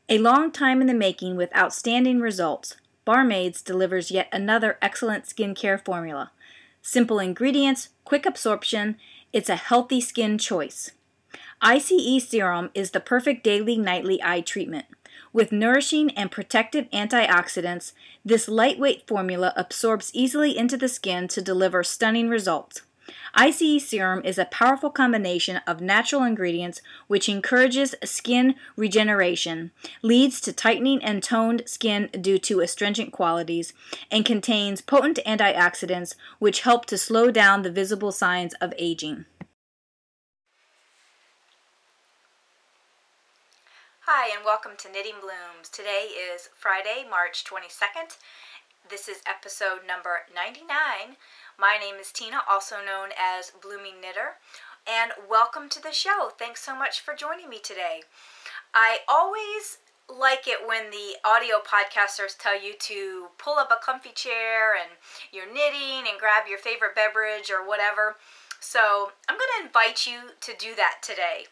A long time in the making with outstanding results, Barmaids delivers yet another excellent skincare formula. Simple ingredients, quick absorption, it's a healthy skin choice. ICE Serum is the perfect daily nightly eye treatment. With nourishing and protective antioxidants, this lightweight formula absorbs easily into the skin to deliver stunning results. ICE Serum is a powerful combination of natural ingredients which encourages skin regeneration, leads to tightening and toned skin due to astringent qualities, and contains potent antioxidants which help to slow down the visible signs of aging. Hi and welcome to Knitting Blooms. Today is Friday, March 22nd. This is episode number 99. My name is Tina, also known as Bloomingknitter, and welcome to the show. Thanks so much for joining me today. I always like it when the audio podcasters tell you to pull up a comfy chair and you're knitting and grab your favorite beverage or whatever. So I'm going to invite you to do that today.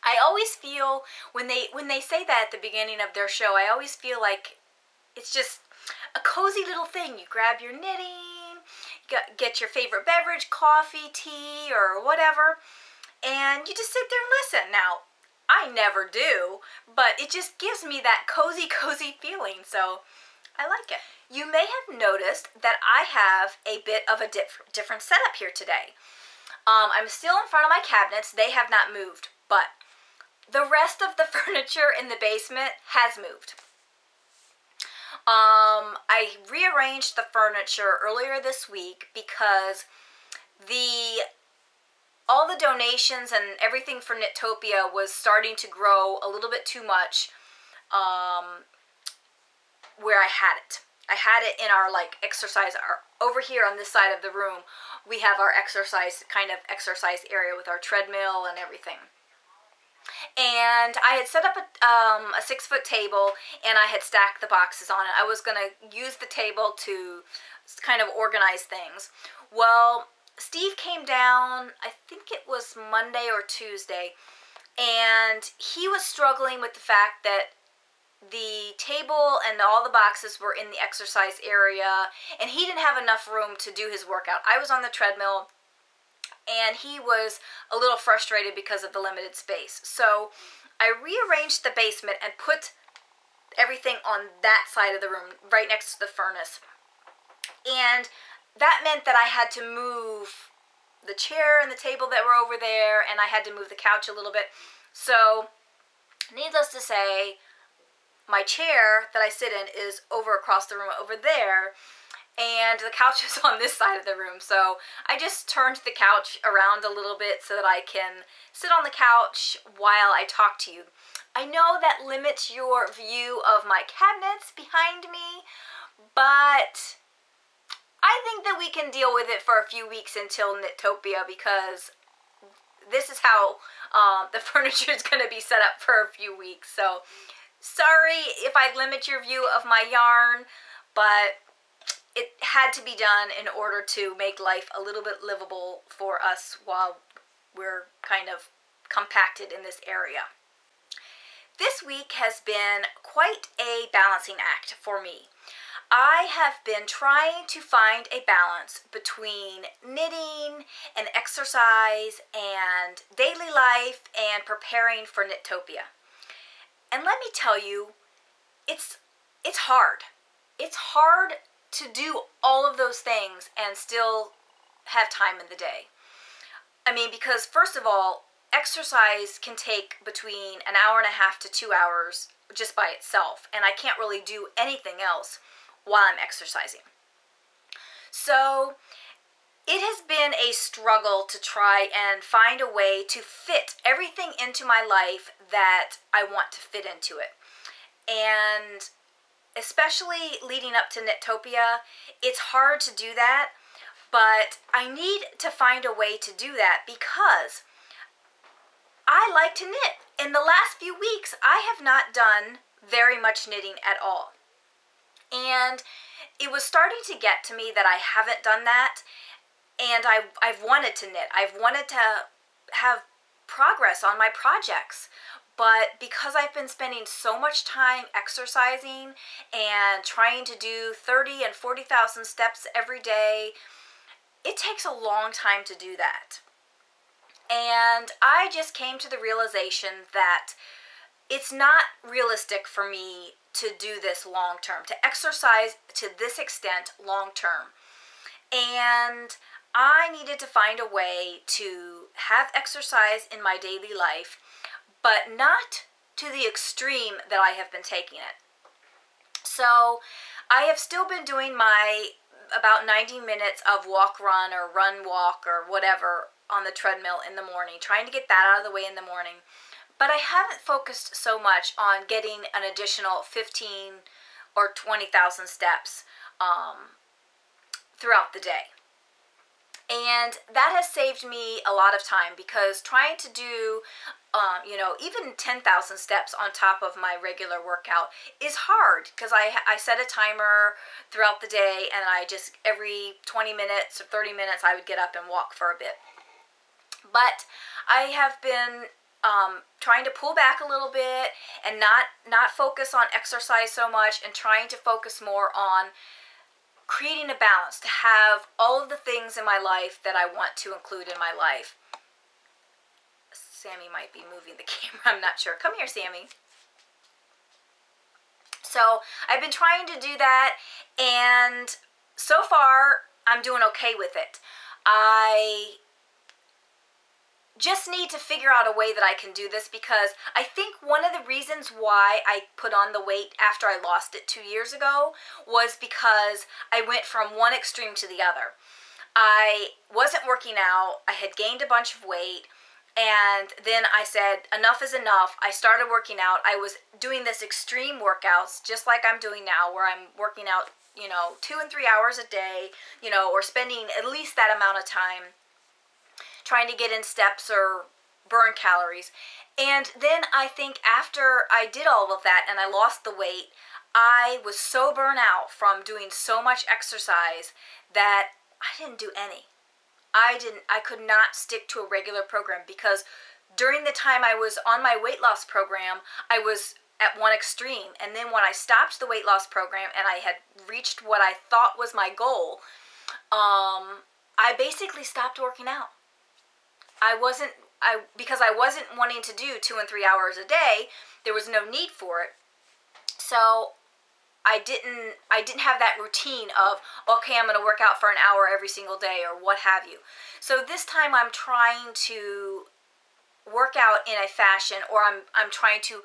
I always feel when they say that at the beginning of their show, I always feel like it's just a cozy little thing. You grab your knitting, get your favorite beverage, coffee, tea, or whatever, and you just sit there and listen. Now, I never do, but it just gives me that cozy feeling, so I like it. You may have noticed that I have a bit of a different setup here today. I'm still in front of my cabinets. They have not moved, but the rest of the furniture in the basement has moved. I rearranged the furniture earlier this week because all the donations and everything for Knittopia was starting to grow a little bit too much where I had it. I had it in our exercise, over here on this side of the room, we have our exercise area with our treadmill and everything. And I had set up a 6-foot table, and I had stacked the boxes on it. I was going to use the table to kind of organize things. Well, Steve came down, I think it was Monday or Tuesday, and he was struggling with the fact that the table and all the boxes were in the exercise area, and he didn't have enough room to do his workout. I was on the treadmill, and he was a little frustrated because of the limited space. So I rearranged the basement and put everything on that side of the room, right next to the furnace. And that meant that I had to move the chair and the table that were over there, and I had to move the couch a little bit. So, needless to say, my chair that I sit in is over across the room over there, and the couch is on this side of the room. So I just turned the couch around a little bit so that I can sit on the couch while I talk to you. I know that limits your view of my cabinets behind me, but I think that we can deal with it for a few weeks until Knittopia, because this is how the furniture is going to be set up for a few weeks. So sorry if I limit your view of my yarn, but it had to be done in order to make life a little bit livable for us while we're kind of compacted in this area. This week has been quite a balancing act for me. I have been trying to find a balance between knitting and exercise and daily life and preparing for Knittopia. And let me tell you, it's hard. It's hard to do all of those things and still have time in the day. I mean, because first of all, exercise can take between an hour and a half to 2 hours just by itself, and I can't really do anything else while I'm exercising. So it has been a struggle to try and find a way to fit everything into my life that I want to fit into it. And especially leading up to Knittopia, it's hard to do that, But I need to find a way to do that because I like to knit. In the last few weeks, I have not done very much knitting at all. And it was starting to get to me that I haven't done that, and I've wanted to knit. I've wanted to have progress on my projects. But because I've been spending so much time exercising and trying to do 30 and 40,000 steps every day, it takes a long time to do that. And I just came to the realization that it's not realistic for me to do this long term, to exercise to this extent long term. And I needed to find a way to have exercise in my daily life, but not to the extreme that I have been taking it. So I have still been doing my about 90 minutes of walk, run, or run, walk, or whatever on the treadmill in the morning, trying to get that out of the way in the morning. But I haven't focused so much on getting an additional 15 or 20,000 steps throughout the day. And that has saved me a lot of time, because trying to do, even 10,000 steps on top of my regular workout is hard, because I set a timer throughout the day, and I just, every 20 minutes or 30 minutes, I would get up and walk for a bit. But I have been trying to pull back a little bit and not focus on exercise so much, and trying to focus more on creating a balance, to have all of the things in my life that I want to include in my life. Sammy might be moving the camera, I'm not sure. Come here, Sammy. So I've been trying to do that, and so far I'm doing okay with it. I just need to figure out a way that I can do this, because I think one of the reasons why I put on the weight after I lost it 2 years ago was because I went from one extreme to the other. I wasn't working out, I had gained a bunch of weight, and then I said, enough is enough. I started working out. I was doing this extreme workouts, just like I'm doing now, where I'm working out, 2 and 3 hours a day, or spending at least that amount of time trying to get in steps or burn calories. And then I think after I did all of that and I lost the weight, I was so burnt out from doing so much exercise that I didn't do any. I could not stick to a regular program, because during the time I was on my weight loss program, I was at one extreme. And then when I stopped the weight loss program and I had reached what I thought was my goal, I basically stopped working out. Because I wasn't wanting to do 2 and 3 hours a day, there was no need for it. So I didn't have that routine of, okay, I'm going to work out for an hour every single day or what have you. So this time I'm trying to work out in a fashion, or I'm trying to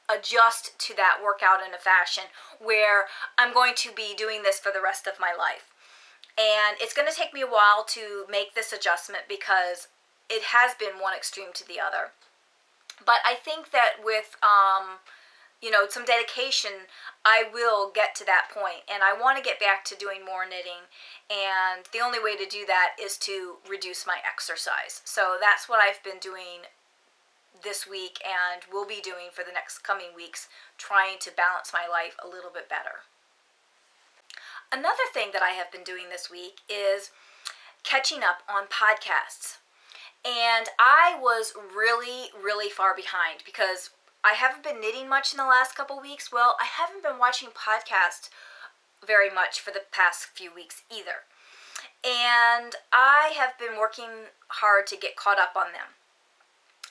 adjust to that workout in a fashion where I'm going to be doing this for the rest of my life. And it's going to take me a while to make this adjustment, because it has been one extreme to the other. But I think that with, some dedication, I will get to that point. And I want to get back to doing more knitting. And the only way to do that is to reduce my exercise. So that's what I've been doing this week, and will be doing for the next coming weeks, trying to balance my life a little bit better. Another thing that I have been doing this week is catching up on podcasts. And I was really, really far behind, because I haven't been knitting much in the last couple weeks. Well, I haven't been watching podcasts very much for the past few weeks either. And I have been working hard to get caught up on them.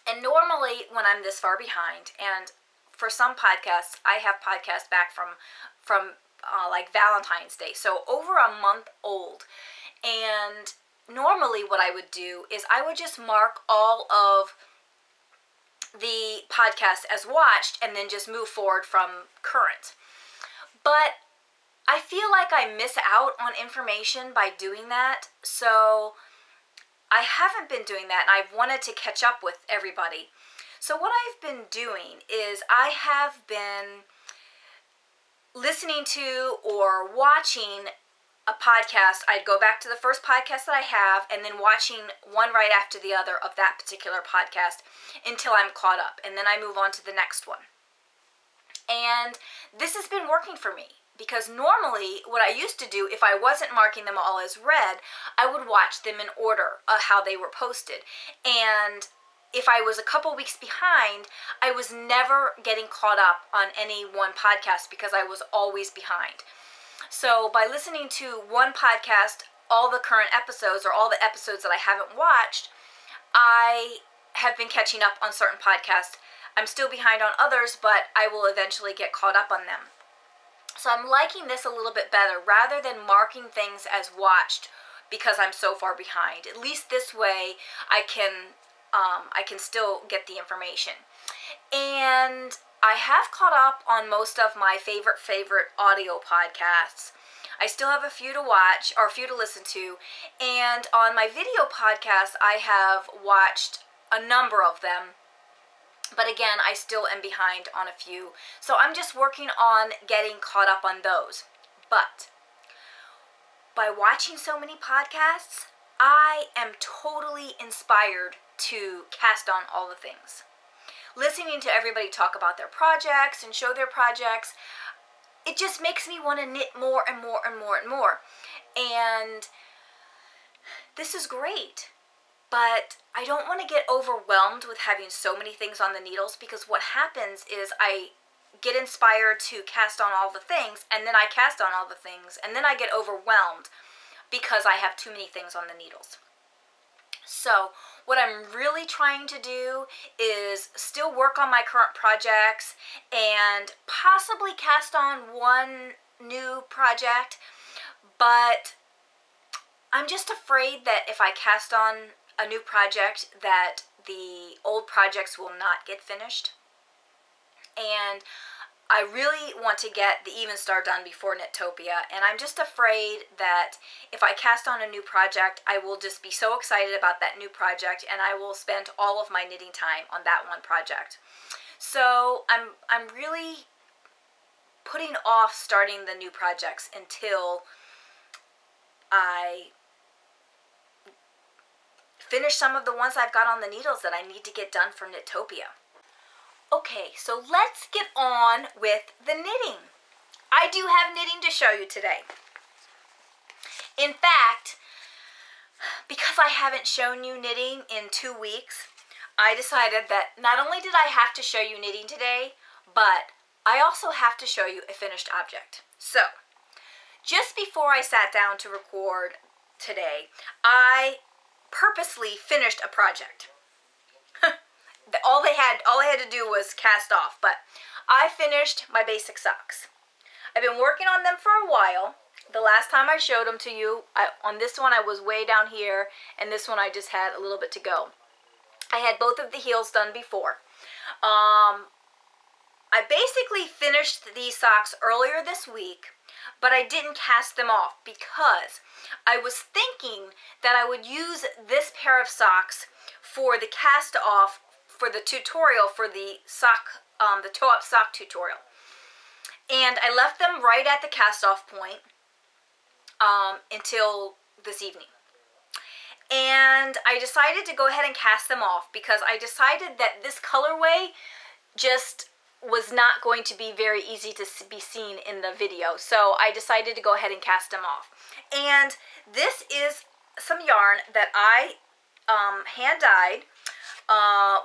And normally when I'm this far behind, and for some podcasts, I have podcasts back from like Valentine's Day, so over a month old. And normally what I would do is I would just mark all of the podcasts as watched and then just move forward from current. But I feel like I miss out on information by doing that, so I haven't been doing that, and I've wanted to catch up with everybody. So what I've been doing is I have been listening to or watching a podcast, I'd go back to the first podcast that I have and then watching one right after the other of that particular podcast until I'm caught up. And then I move on to the next one. And this has been working for me because normally what I used to do, if I wasn't marking them all as read, I would watch them in order of how they were posted. And if I was a couple weeks behind, I was never getting caught up on any one podcast because I was always behind. So by listening to one podcast, all the current episodes or all the episodes that I haven't watched, I have been catching up on certain podcasts. I'm still behind on others, but I will eventually get caught up on them. So I'm liking this a little bit better rather than marking things as watched because I'm so far behind. At least this way I can still get the information. And I have caught up on most of my favorite audio podcasts. I still have a few to watch or a few to listen to. And on my video podcast, I have watched a number of them. But again, I still am behind on a few. So I'm just working on getting caught up on those. But by watching so many podcasts, I am totally inspired to cast on all the things. Listening to everybody talk about their projects and show their projects, it just makes me want to knit more and more and more and more. And this is great. But I don't want to get overwhelmed with having so many things on the needles because what happens is I get inspired to cast on all the things and then I cast on all the things and then I get overwhelmed because I have too many things on the needles. So what I'm really trying to do is still work on my current projects and possibly cast on one new project, but I'm just afraid that if I cast on a new project that the old projects will not get finished. And I really want to get the Even Star done before Knittopia, and I'm just afraid that if I cast on a new project, I will just be so excited about that new project and I will spend all of my knitting time on that one project. So I'm really putting off starting the new projects until I finish some of the ones I've got on the needles that I need to get done for Knittopia. Okay, so let's get on with the knitting. I do have knitting to show you today. In fact, because I haven't shown you knitting in 2 weeks, I decided that not only did I have to show you knitting today, but I also have to show you a finished object. So, just before I sat down to record today, I purposely finished a project. All I had to do was cast off, but I finished my basic socks. I've been working on them for a while. The last time I showed them to you, on this one I was way down here, and this one I just had a little bit to go. I had both of the heels done before. I basically finished these socks earlier this week, but I didn't cast them off because I was thinking that I would use this pair of socks for the cast off for the tutorial for the toe-up sock tutorial. And I left them right at the cast off point until this evening. And I decided to go ahead and cast them off because I decided that this colorway just was not going to be very easy to be seen in the video. So I decided to go ahead and cast them off. And this is some yarn that I hand dyed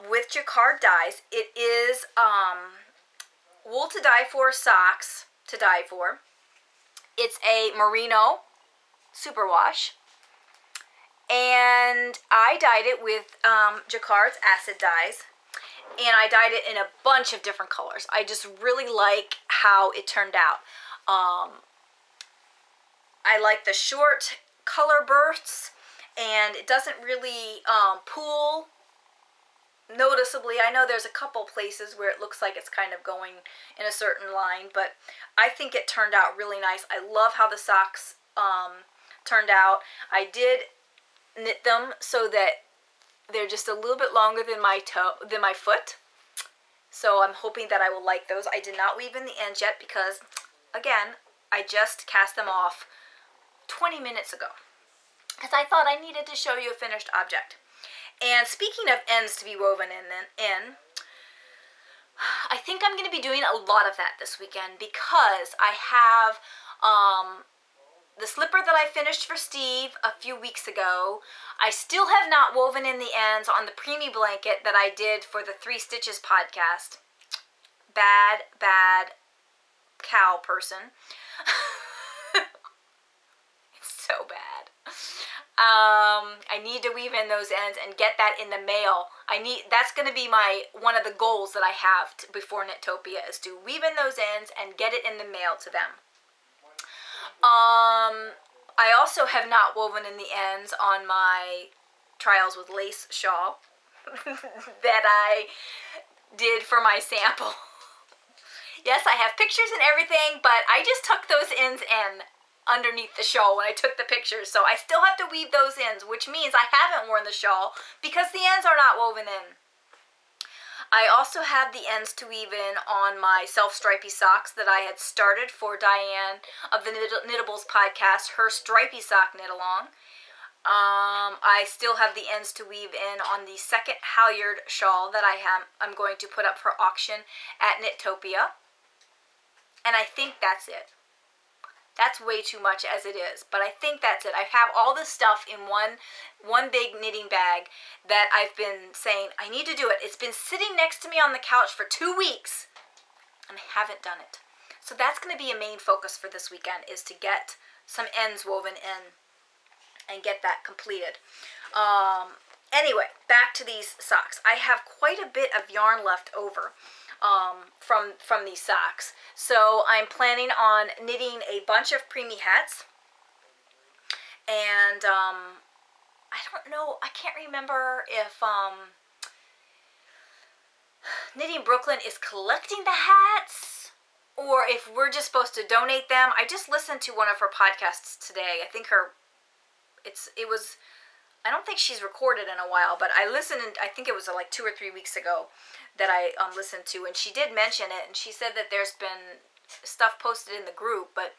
with jacquard dyes. It is wool to dye for, socks to dye for. It's a merino superwash. And I dyed it with jacquard's acid dyes. And I dyed it in a bunch of different colors. I just really like how it turned out. I like the short color bursts, and it doesn't really pool noticeably. I know there's a couple places where it looks like it's kind of going in a certain line, but I think it turned out really nice. I love how the socks turned out. I did knit them so that they're just a little bit longer than my foot. So I'm hoping that I will like those. I did not weave in the ends yet because, again, I just cast them off 20 minutes ago, because I thought I needed to show you a finished object. And speaking of ends to be woven in, I think I'm going to be doing a lot of that this weekend, because I have the slipper that I finished for Steve a few weeks ago. I still have not woven in the ends on the preemie blanket that I did for the 3 Stitches podcast. Bad cow person. It's so bad. I need to weave in those ends and get that in the mail. That's going to be one of the goals that I have before Knittopia, is to weave in those ends and get it in the mail to them. I also have not woven in the ends on my Trials with Lace shawl that I did for my sample. Yes, I have pictures and everything, but I just tucked those ends in underneath the shawl when I took the pictures, so I still have to weave those ends, which means I haven't worn the shawl because the ends are not woven in. I also have the ends to weave in on my self-stripey socks that I had started for Diane of the Knittables podcast, her stripey sock knit along. I still have the ends to weave in on the second halyard shawl that I'm going to put up for auction at Knittopia. And I think that's it. That's way too much as it is, but I think that's it. I have all this stuff in one big knitting bag that I've been saying, I need to do it. It's been sitting next to me on the couch for 2 weeks, and I haven't done it. So that's going to be a main focus for this weekend, is to get some ends woven in and get that completed. Anyway, back to these socks. I have quite a bit of yarn left over from these socks. So I'm planning on knitting a bunch of preemie hats. And I don't know, I can't remember if Knitting Brooklyn is collecting the hats or if we're just supposed to donate them. I just listened to one of her podcasts today. I think I don't think she's recorded in a while, but I listened, I think it was like 2 or 3 weeks ago that I listened to, and she did mention it, and she said that there's been stuff posted in the group, but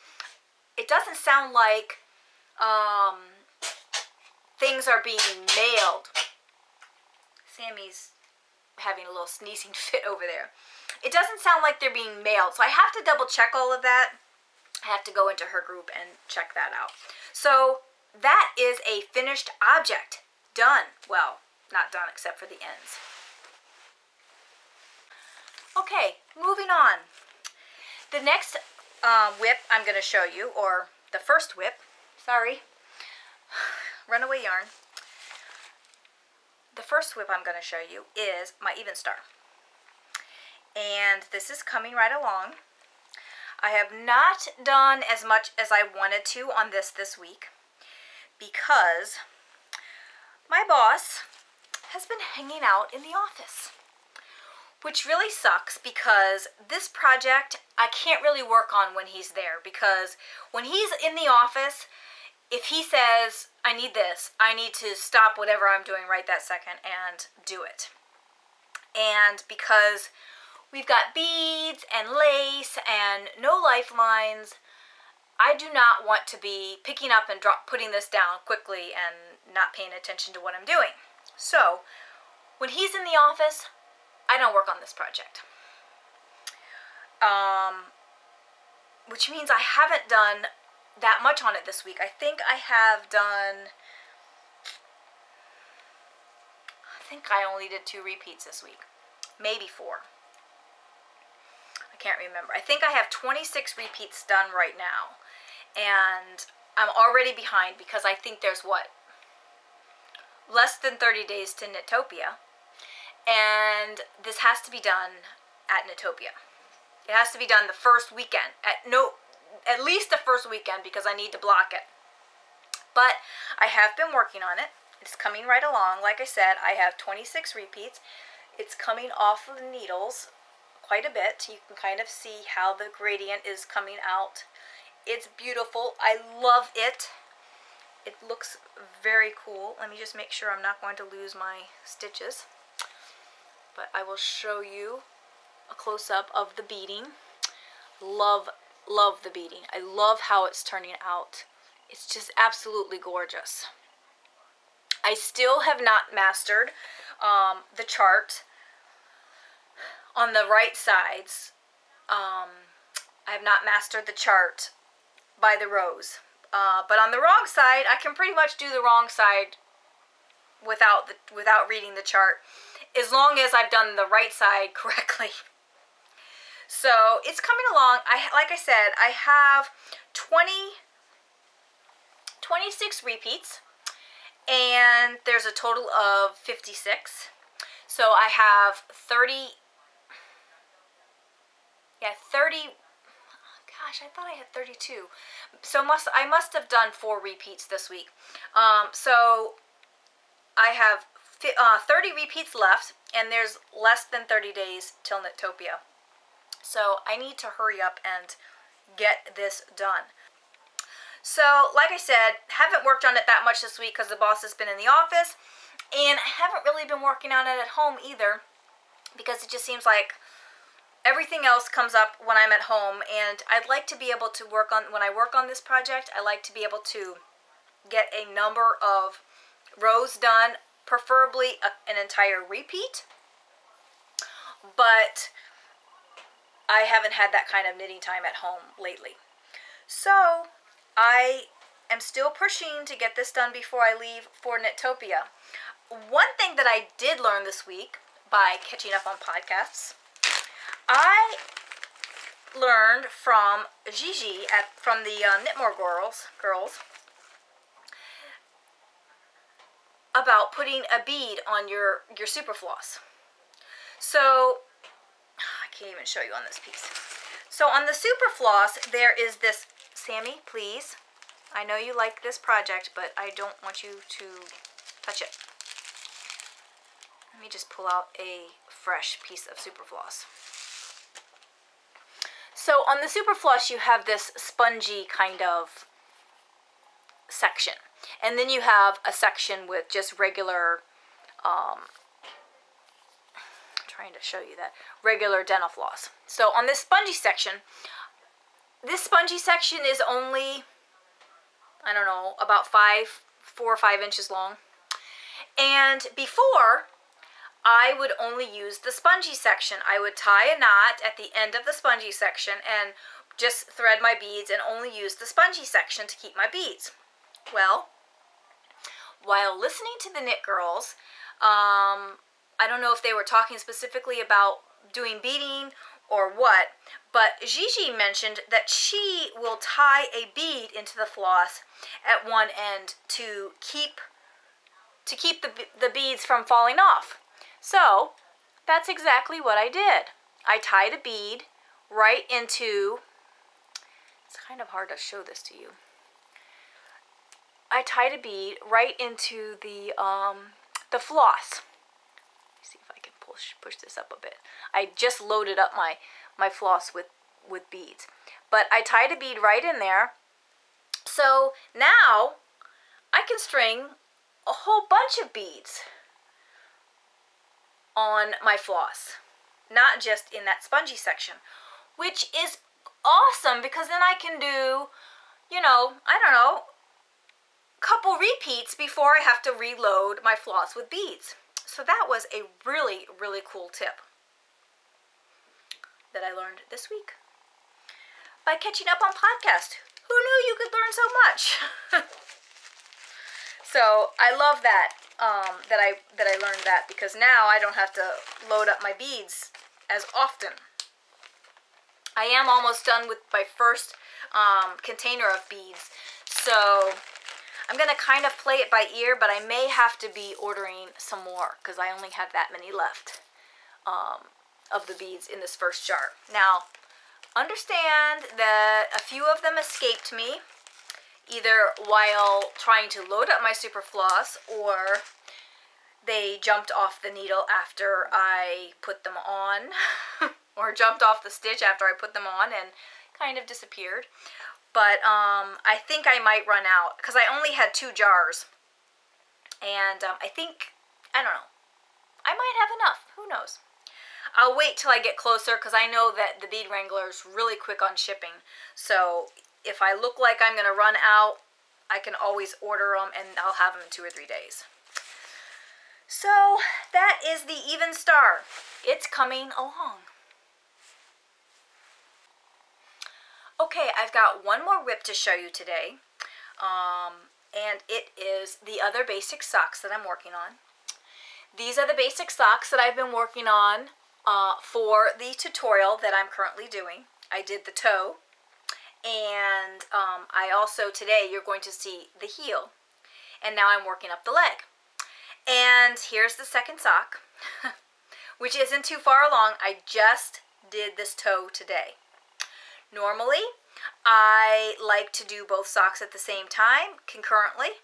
it doesn't sound like things are being mailed. Sammy's having a little sneezing fit over there. It doesn't sound like they're being mailed, so I have to double check all of that. I have to go into her group and check that out. So that is a finished object. Done. Well, not done except for the ends. Okay, moving on. The next whip I'm going to show you, or the first whip, sorry, runaway yarn. The first whip I'm going to show you is my Even Star. And this is coming right along. I have not done as much as I wanted to on this week because my boss has been hanging out in the office, which really sucks because this project I can't really work on when he's there, because when he's in the office, if he says, I need this, I need to stop whatever I'm doing right that second and do it. And because we've got beads and lace and no lifelines, I do not want to be picking up and putting this down quickly and not paying attention to what I'm doing. So when he's in the office, I don't work on this project. Which means I haven't done that much on it this week. I think I only did 2 repeats this week. Maybe 4. I can't remember. I think I have 26 repeats done right now. And I'm already behind because I think there's less than 30 days to Knittopia. And this has to be done at Knittopia. It has to be done the first weekend. At least the first weekend, because I need to block it. But I have been working on it. It's coming right along. Like I said, I have 26 repeats. It's coming off of the needles quite a bit. You can kind of see how the gradient is coming out. It's beautiful. I love it. It looks very cool. Let me just make sure I'm not going to lose my stitches. But I will show you a close-up of the beading. Love the beading. I love how it's turning out. It's just absolutely gorgeous. I still have not mastered the chart on the right sides. I have not mastered the chart by the rows. But on the wrong side, I can pretty much do the wrong side without reading the chart, as long as I've done the right side correctly. So it's coming along. Like I said, I have 26 repeats, and there's a total of 56. So I have 30. Gosh, I thought I had 32. So I must have done 4 repeats this week. So I have 30 repeats left, and there's less than 30 days till Knit-topia. So I need to hurry up and get this done. So, like I said, haven't worked on it that much this week because the boss has been in the office, and I haven't really been working on it at home either, because it just seems like everything else comes up when I'm at home, and I'd like to be able to work on, when I work on this project, I like to be able to get a number of rows done, preferably an entire repeat, but I haven't had that kind of knitting time at home lately. So I am still pushing to get this done before I leave for Knit-topia. One thing that I did learn this week by catching up on podcasts, I learned from Gigi from the Knitmore girls about putting a bead on your super floss. So I can't even show you on this piece. So on the super floss, there is this, Sammy, please. I know you like this project, but I don't want you to touch it. Let me just pull out a fresh piece of super floss. So on the super floss, you have this spongy kind of section. And then you have a section with just regular, trying to show you that, regular dental floss. So on this spongy section is only, I don't know, about 4 or 5 inches long. And before, I would only use the spongy section. I would tie a knot at the end of the spongy section and just thread my beads and only use the spongy section to keep my beads. Well, while listening to the Knit Girls, I don't know if they were talking specifically about doing beading or what, but Gigi mentioned that she will tie a bead into the floss at one end to keep the beads from falling off. So that's exactly what I did. I tied a bead right into, it's kind of hard to show this to you. I tied a bead right into the floss. Let's see if I can push this up a bit. I just loaded up my floss with beads. But I tied a bead right in there. So now I can string a whole bunch of beads on my floss, not just in that spongy section, which is awesome because then I can do, you know, I don't know, couple repeats before I have to reload my floss with beads. So that was a really, really cool tip that I learned this week by catching up on podcast. Who knew you could learn so much? So I love that that I learned that, because now I don't have to load up my beads as often. I am almost done with my first container of beads, so I'm going to kind of play it by ear, but I may have to be ordering some more because I only have that many left of the beads in this first jar. Now, understand that a few of them escaped me, either while trying to load up my super floss, or they jumped off the needle after I put them on, or jumped off the stitch after I put them on and kind of disappeared. But I think I might run out, because I only had 2 jars. And I think, I don't know, I might have enough. Who knows? I'll wait till I get closer, because I know that the Bead Wrangler is really quick on shipping. So if I look like I'm going to run out I can always order them and I'll have them in 2 or 3 days. So that is the Even Star. It's coming along. Okay, I've got one more whip to show you today. And it is the other basic socks that I'm working on. These are the basic socks that I've been working on for the tutorial that I'm currently doing. I did the toe, and I also, today, you're going to see the heel. And now I'm working up the leg. And here's the second sock, which isn't too far along. I just did this toe today. Normally, I like to do both socks at the same time, concurrently,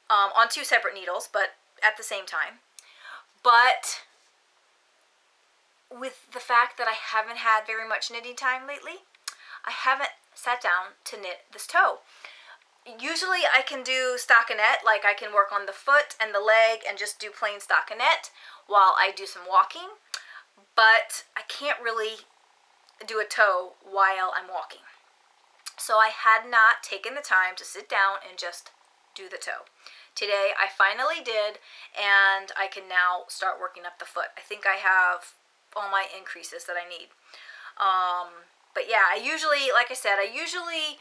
on 2 separate needles, but at the same time. But with the fact that I haven't had very much knitting time lately, I haven't sat down to knit this toe. Usually I can do stockinette, like I can work on the foot and the leg and just do plain stockinette while I do some walking, but I can't really do a toe while I'm walking. So I had not taken the time to sit down and just do the toe. Today I finally did, and I can now start working up the foot. I think I have all my increases that I need. But yeah, I usually, like I said, I usually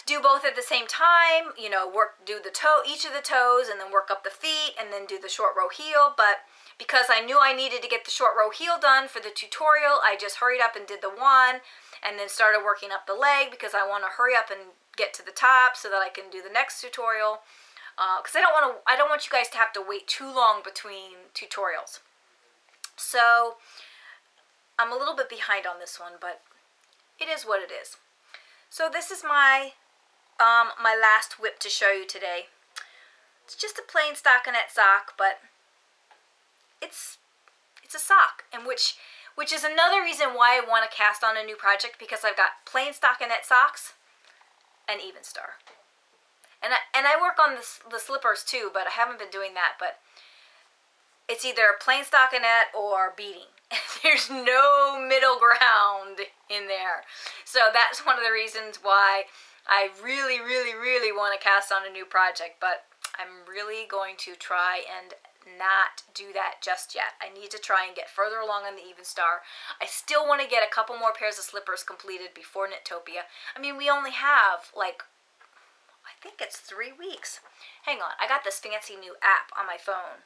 do both at the same time, you know, do the toe, each of the toes, and then work up the feet, and then do the short row heel. But because I knew I needed to get the short row heel done for the tutorial, I just hurried up and did the one, and then started working up the leg because I want to hurry up and get to the top so that I can do the next tutorial. Because I don't want you guys to have to wait too long between tutorials. So I'm a little bit behind on this one, but it is what it is. So this is my my last whip to show you today. It's just a plain stockinette sock, but it's a sock, and which is another reason why I want to cast on a new project, because I've got plain stockinette socks and Even Star. And I work on the slippers too, but I haven't been doing that. But it's either plain stockinette or beading. There's no middle ground in there. So that's one of the reasons why I really, really, really want to cast on a new project. But I'm really going to try and not do that just yet. I need to try and get further along on the Even Star. I still want to get a couple more pairs of slippers completed before Knittopia. I mean, we only have like, I think it's 3 weeks. Hang on, I got this fancy new app on my phone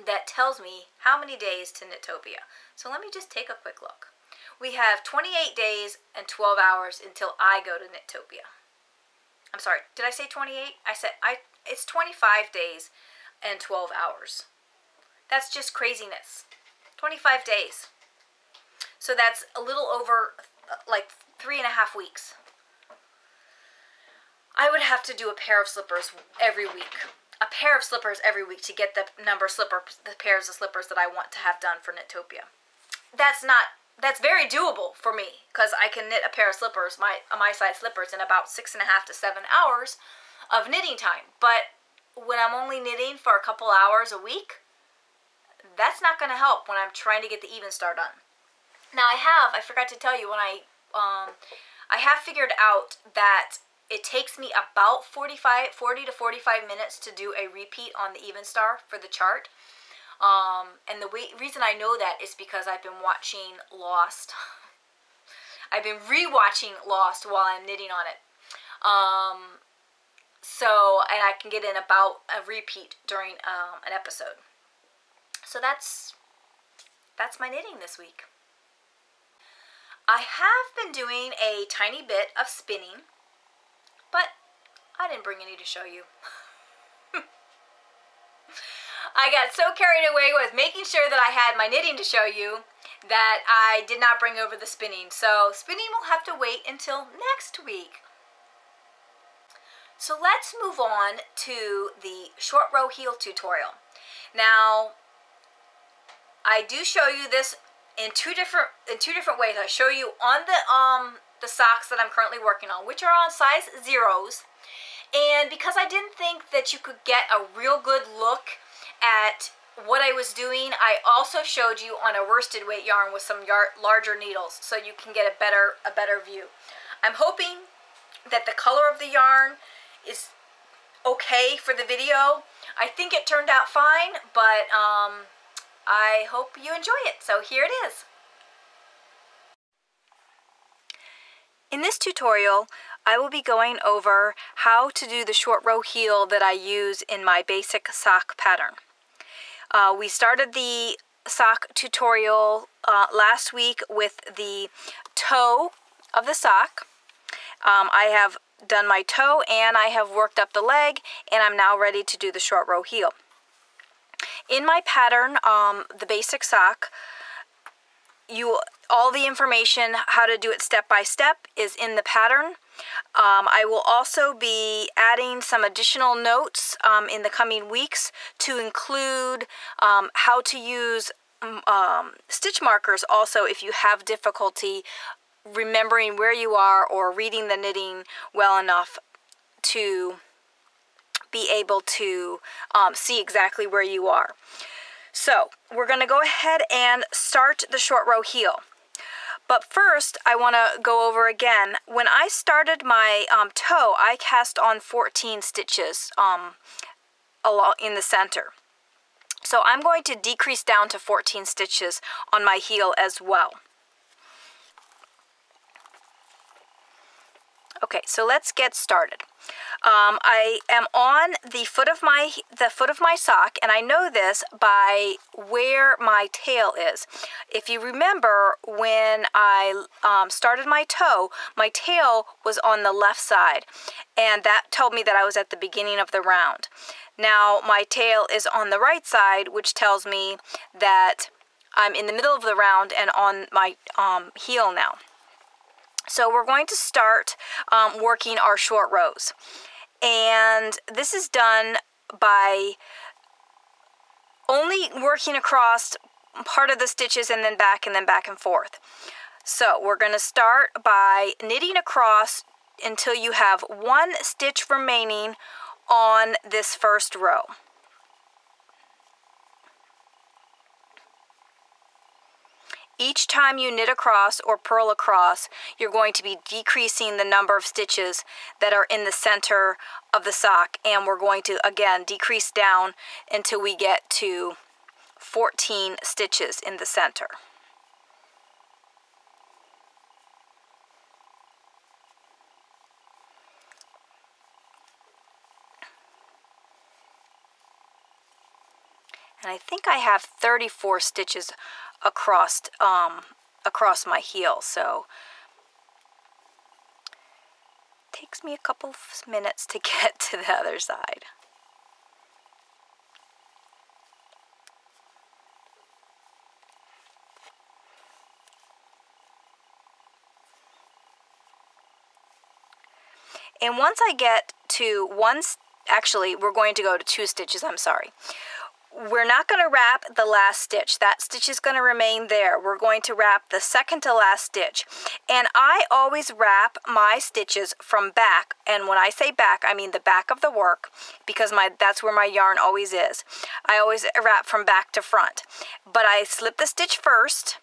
that tells me how many days to Knittopia. So let me just take a quick look. We have 28 days and 12 hours until I go to Knittopia. I'm sorry, did I say 28? I said it's 25 days and 12 hours. That's just craziness. 25 days. So that's a little over like 3.5 weeks. I would have to do a pair of slippers every week. A pair of slippers every week to get the pairs of slippers that I want to have done for Knittopia. That's very doable for me, because I can knit a pair of slippers, my size slippers, in about 6.5 to 7 hours of knitting time. But when I'm only knitting for a couple hours a week, that's not going to help when I'm trying to get the Even Star done. Now I forgot to tell you, when I have figured out that it takes me about 40 to 45 minutes to do a repeat on the Even Star for the chart. And the reason I know that is because I've been watching Lost. I've been re-watching Lost while I'm knitting on it. And I can get in about a repeat during an episode. So that's my knitting this week. I have been doing a tiny bit of spinning, but I didn't bring any to show you. I got so carried away with making sure that I had my knitting to show you that I did not bring over the spinning. So spinning will have to wait until next week. So let's move on to the short row heel tutorial. Now, I do show you this in two different ways. I show you on the socks that I'm currently working on, which are on size 0s. And because I didn't think that you could get a real good look at what I was doing, I also showed you on a worsted weight yarn with some larger needles, so you can get a better view. I'm hoping that the color of the yarn is okay for the video. I think it turned out fine, but I hope you enjoy it. So here it is. In this tutorial, I will be going over how to do the short row heel that I use in my basic sock pattern. We started the sock tutorial last week with the toe of the sock. I have done my toe and I have worked up the leg, and I'm now ready to do the short row heel. In my pattern, the basic sock, all the information how to do it step by step is in the pattern. I will also be adding some additional notes in the coming weeks to include how to use stitch markers also if you have difficulty remembering where you are or reading the knitting well enough to be able to see exactly where you are. So we're going to go ahead and start the short row heel. But first, I want to go over again. When I started my toe, I cast on 14 stitches along in the center. So I'm going to decrease down to 14 stitches on my heel as well. Okay, so let's get started. I am on the foot of my sock, and I know this by where my tail is. If you remember, when I started my toe, my tail was on the left side, and that told me that I was at the beginning of the round. Now my tail is on the right side, which tells me that I'm in the middle of the round and on my heel now. So we're going to start working our short rows. And this is done by only working across part of the stitches and then back and forth. So we're going to start by knitting across until you have one stitch remaining on this first row. Each time you knit across or purl across, you're going to be decreasing the number of stitches that are in the center of the sock, and we're going to again decrease down until we get to 14 stitches in the center. And I think I have 34 stitches across my heel, so it takes me a couple of minutes to get to the other side. And once I get to actually we're going to go to 2 stitches, I'm sorry. We're not going to wrap the last stitch. That stitch is going to remain there. We're going to wrap the second to last stitch. And I always wrap my stitches from back. And when I say back, I mean the back of the work, because that's where my yarn always is. I always wrap from back to front. But I slip the stitch first,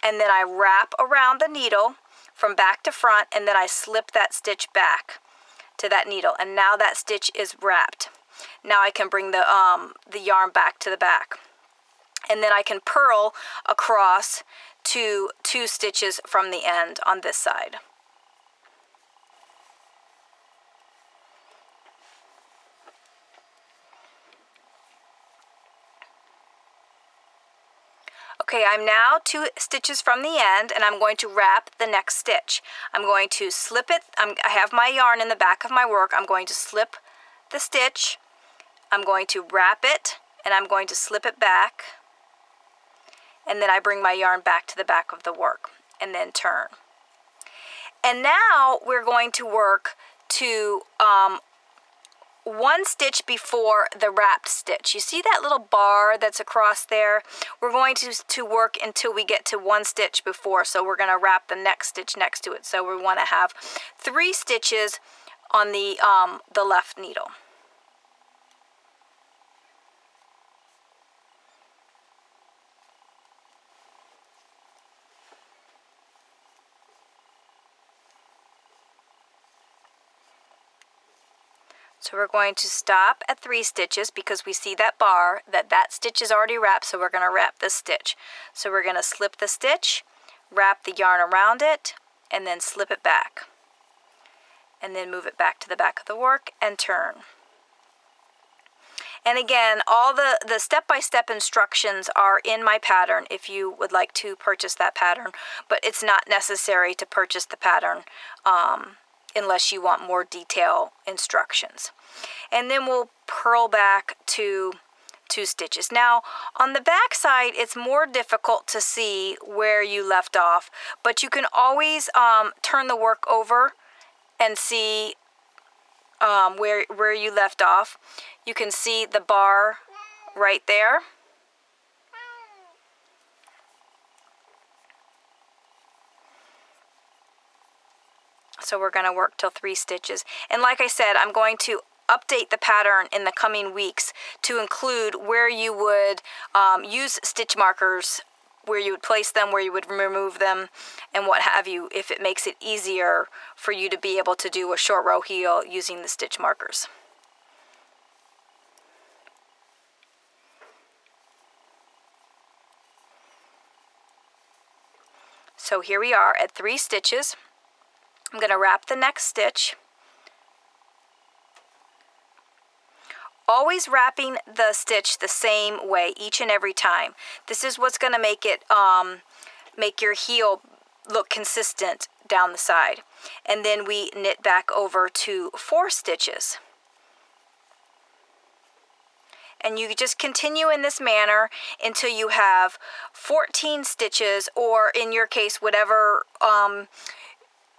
and then I wrap around the needle from back to front, and then I slip that stitch back to that needle. And now that stitch is wrapped. Now I can bring the yarn back to the back. And then I can purl across to 2 stitches from the end on this side. Okay, I'm now 2 stitches from the end, and I'm going to wrap the next stitch. I'm going to slip it. I have my yarn in the back of my work. I'm going to slip the stitch. I'm going to wrap it, and I'm going to slip it back, and then I bring my yarn back to the back of the work, and then turn. And now we're going to work to 1 stitch before the wrapped stitch. You see that little bar that's across there? We're going to work until we get to 1 stitch before, so we're going to wrap the next stitch next to it. So we want to have 3 stitches on the left needle. So we're going to stop at 3 stitches because we see that bar, that stitch is already wrapped, so we're going to wrap this stitch. So we're going to slip the stitch, wrap the yarn around it, and then slip it back. And then move it back to the back of the work and turn. And again, all the step-by-step instructions are in my pattern if you would like to purchase that pattern, but it's not necessary to purchase the pattern unless you want more detail instructions. And then we'll purl back to 2 stitches. Now, on the back side, it's more difficult to see where you left off, but you can always turn the work over and see where you left off. You can see the bar right there. So we're going to work till 3 stitches. And like I said, I'm going to update the pattern in the coming weeks to include where you would use stitch markers, where you would place them, where you would remove them, and what have you, if it makes it easier for you to be able to do a short row heel using the stitch markers. So here we are at 3 stitches. I'm going to wrap the next stitch. Always wrapping the stitch the same way each and every time. This is what's going to make it make your heel look consistent down the side. And then we knit back over to 4 stitches. And you just continue in this manner until you have 14 stitches, or in your case, whatever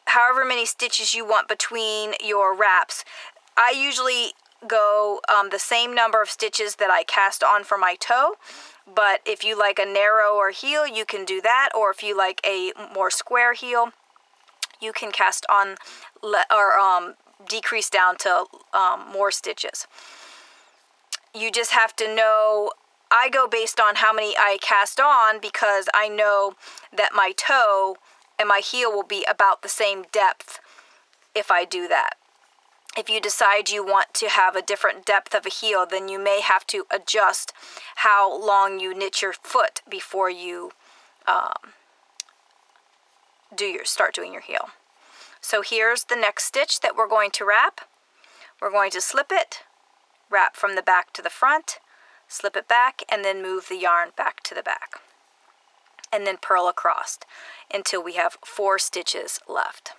however many stitches you want between your wraps. I usually go the same number of stitches that I cast on for my toe, but if you like a narrower heel, you can do that, or if you like a more square heel, you can cast on or decrease down to more stitches. You just have to know, I go based on how many I cast on because I know that my toe and my heel will be about the same depth if I do that. If you decide you want to have a different depth of a heel, then you may have to adjust how long you knit your foot before you start doing your heel. So here's the next stitch that we're going to wrap. We're going to slip it, wrap from the back to the front, slip it back, and then move the yarn back to the back. And then purl across until we have 4 stitches left.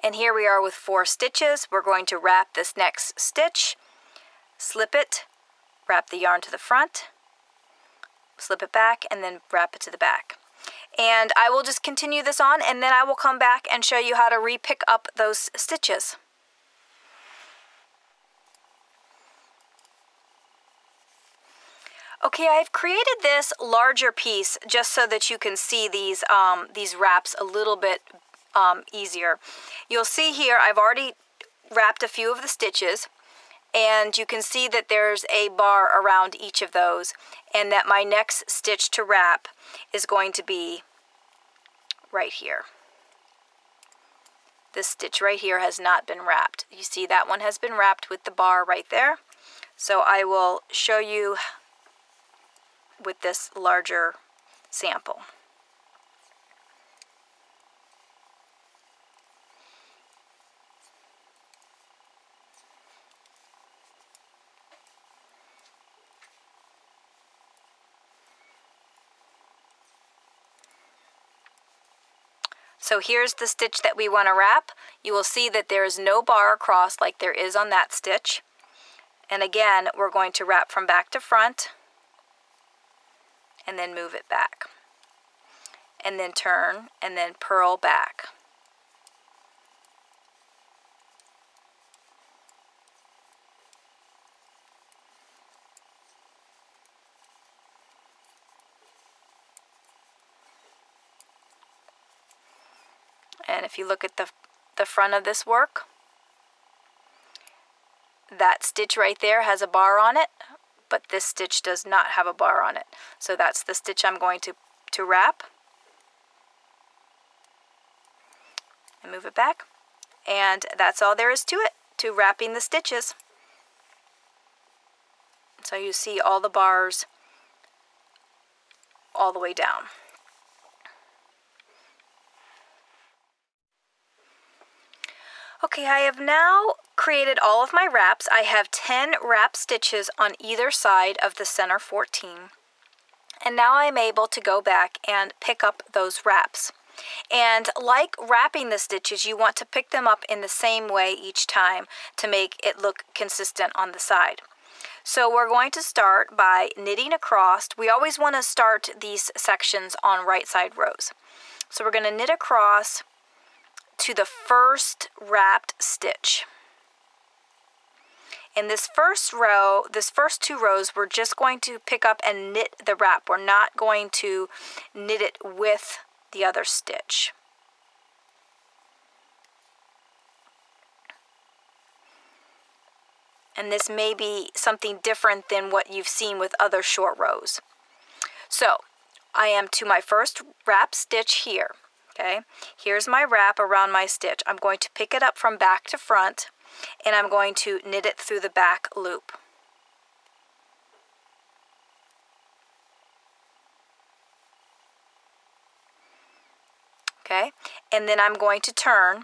And here we are with 4 stitches. We're going to wrap this next stitch, slip it, wrap the yarn to the front, slip it back, and then wrap it to the back. And I will just continue this on, and then I will come back and show you how to re-pick up those stitches. Okay, I've created this larger piece just so that you can see these wraps a little bit easier. You'll see here I've already wrapped a few of the stitches, and you can see that there's a bar around each of those, and that my next stitch to wrap is going to be right here. This stitch right here has not been wrapped. You see that one has been wrapped with the bar right there. So I will show you with this larger sample. So here's the stitch that we want to wrap. You will see that there is no bar across like there is on that stitch. And again, we're going to wrap from back to front and then move it back. And then turn and then purl back. And if you look at the front of this work, that stitch right there has a bar on it, but this stitch does not have a bar on it. So that's the stitch I'm going to wrap. And move it back. And that's all there is to it, to wrapping the stitches. So you see all the bars all the way down. Okay, I have now created all of my wraps. I have 10 wrap stitches on either side of the center 14. And now I'm able to go back and pick up those wraps. And like wrapping the stitches, you want to pick them up in the same way each time to make it look consistent on the side. So we're going to start by knitting across. We always want to start these sections on right side rows. So we're going to knit across to the first wrapped stitch. In this first row, this first 2 rows, we're just going to pick up and knit the wrap. We're not going to knit it with the other stitch. And this may be something different than what you've seen with other short rows. So I am to my first wrap stitch here. Okay, here's my wrap around my stitch. I'm going to pick it up from back to front, and I'm going to knit it through the back loop. Okay, and then I'm going to turn,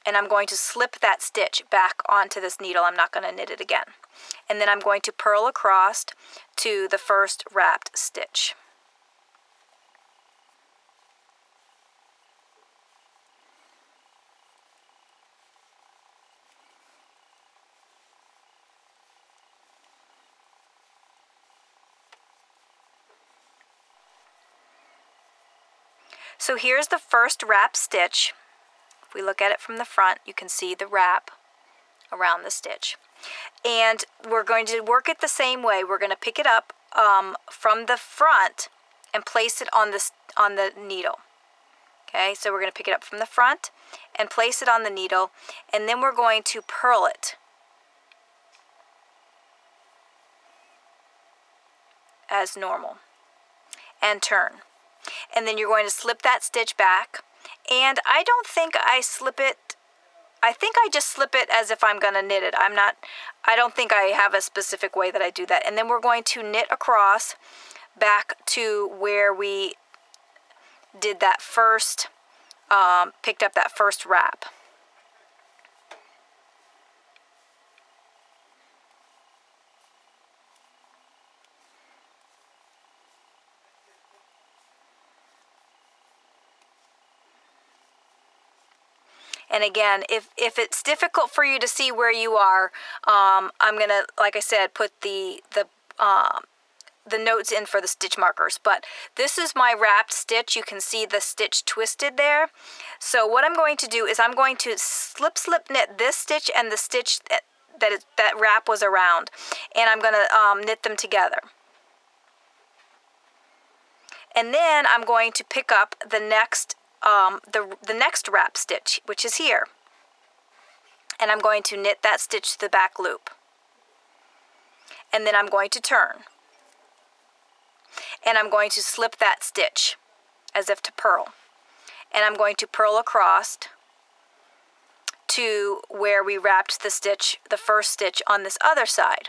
and I'm going to slip that stitch back onto this needle. I'm not going to knit it again. And then I'm going to purl across to the first wrapped stitch. So here's the first wrap stitch. If we look at it from the front, you can see the wrap around the stitch. And we're going to work it the same way. We're going to pick it up from the front and place it on the needle. Okay, so we're going to pick it up from the front and place it on the needle, and then we're going to purl it as normal and turn. And then you're going to slip that stitch back, and I don't think I slip it, I think I just slip it as if I'm going to knit it. I don't think I have a specific way that I do that. And then we're going to knit across back to where we did that first, picked up that first wrap. And again, if it's difficult for you to see where you are, I'm going to, like I said, put the notes in for the stitch markers. But this is my wrapped stitch. You can see the stitch twisted there. So what I'm going to do is I'm going to slip knit this stitch and the stitch that wrap was around. And I'm going to knit them together. And then I'm going to pick up the next the next wrap stitch, which is here, and I'm going to knit that stitch to the back loop, and then I'm going to turn, and I'm going to slip that stitch as if to purl, and I'm going to purl across to where we wrapped the stitch, the first stitch on this other side.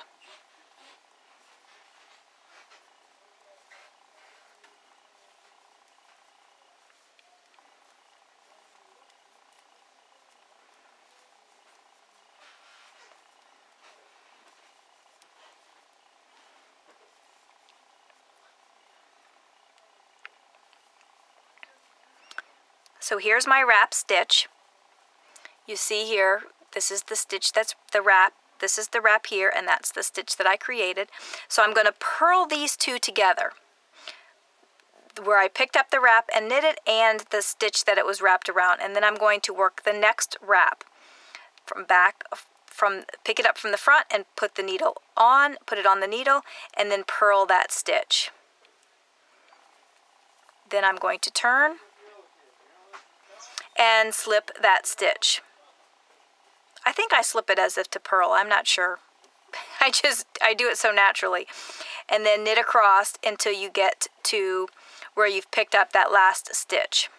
So here's my wrap stitch. You see here, this is the stitch that's the wrap. This is the wrap here, and that's the stitch that I created. So I'm going to purl these two together, where I picked up the wrap and knit it, and the stitch that it was wrapped around. And then I'm going to work the next wrap pick it up from the front and put the needle on, put it on the needle, and then purl that stitch. Then I'm going to turn and slip that stitch. I think I slip it as if to purl, I'm not sure. I do it so naturally. And then knit across until you get to where you've picked up that last stitch.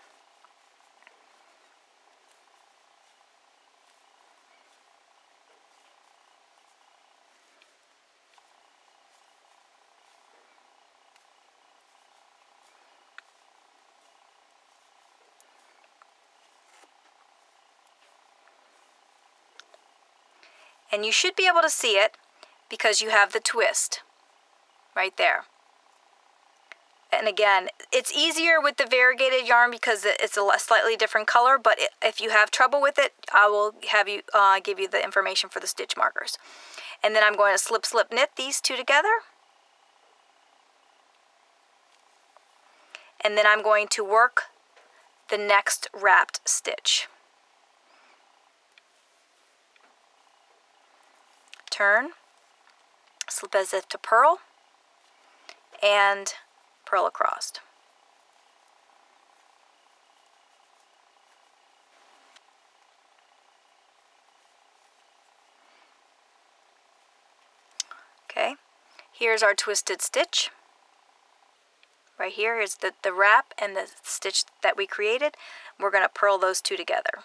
And you should be able to see it because you have the twist right there. And again, it's easier with the variegated yarn because it's a slightly different color, but if you have trouble with it, I will have you give you the information for the stitch markers. And then I'm going to slip, slip, knit these two together. And then I'm going to work the next wrapped stitch. Turn, slip as if to purl, and purl across. Okay, here's our twisted stitch. Right here is the wrap and the stitch that we created. We're going to purl those two together.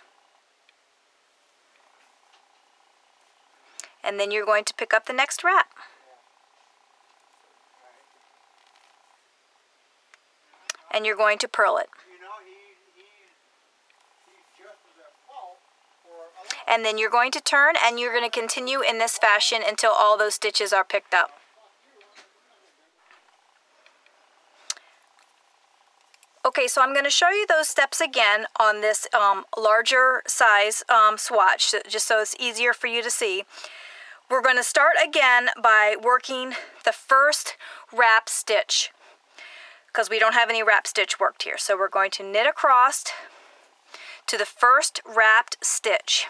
And then you're going to pick up the next wrap. And you're going to purl it. And then you're going to turn and you're going to continue in this fashion until all those stitches are picked up. Okay, so I'm going to show you those steps again on this larger size swatch, just so it's easier for you to see. We're going to start again by working the first wrap stitch because we don't have any wrap stitch worked here. So we're going to knit across to the first wrapped stitch.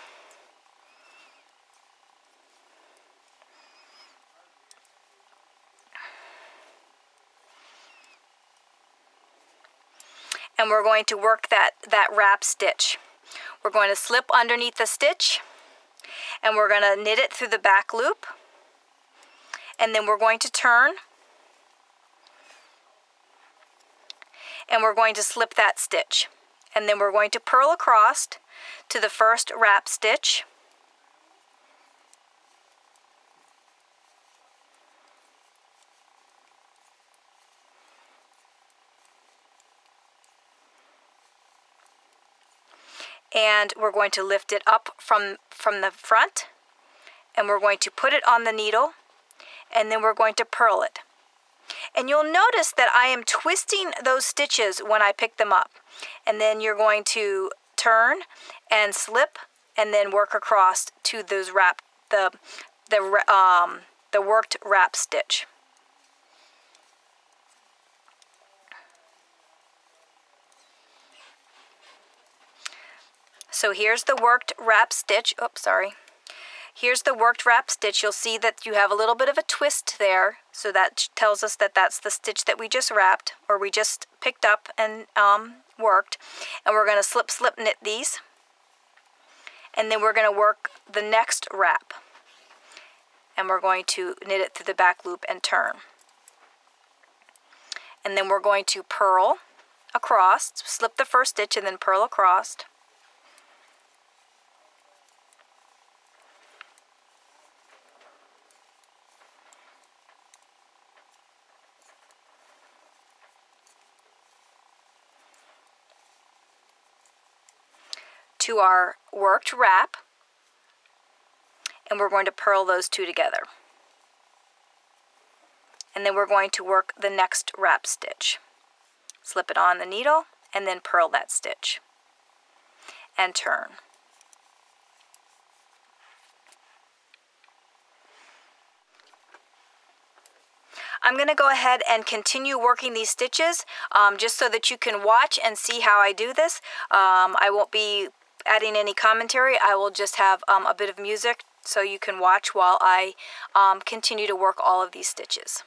And we're going to work that wrap stitch. We're going to slip underneath the stitch and we're going to knit it through the back loop, and then we're going to turn and we're going to slip that stitch, and then we're going to purl across to the first wrap stitch, and we're going to lift it up from the front, and we're going to put it on the needle, and then we're going to purl it. And you'll notice that I am twisting those stitches when I pick them up. And then you're going to turn and slip and then work across to those the worked wrap stitch. So here's the worked wrap stitch. Oops, sorry. Here's the worked wrap stitch. You'll see that you have a little bit of a twist there. So that tells us that that's the stitch that we just wrapped, or we just picked up and worked. And we're going to slip, slip, knit these. And then we're going to work the next wrap. And we're going to knit it through the back loop and turn. And then we're going to purl across, slip the first stitch and then purl across. To our worked wrap, and we're going to purl those two together. And then we're going to work the next wrap stitch. Slip it on the needle and then purl that stitch and turn. I'm going to go ahead and continue working these stitches just so that you can watch and see how I do this. I won't be adding any commentary. I will just have a bit of music so you can watch while I continue to work all of these stitches.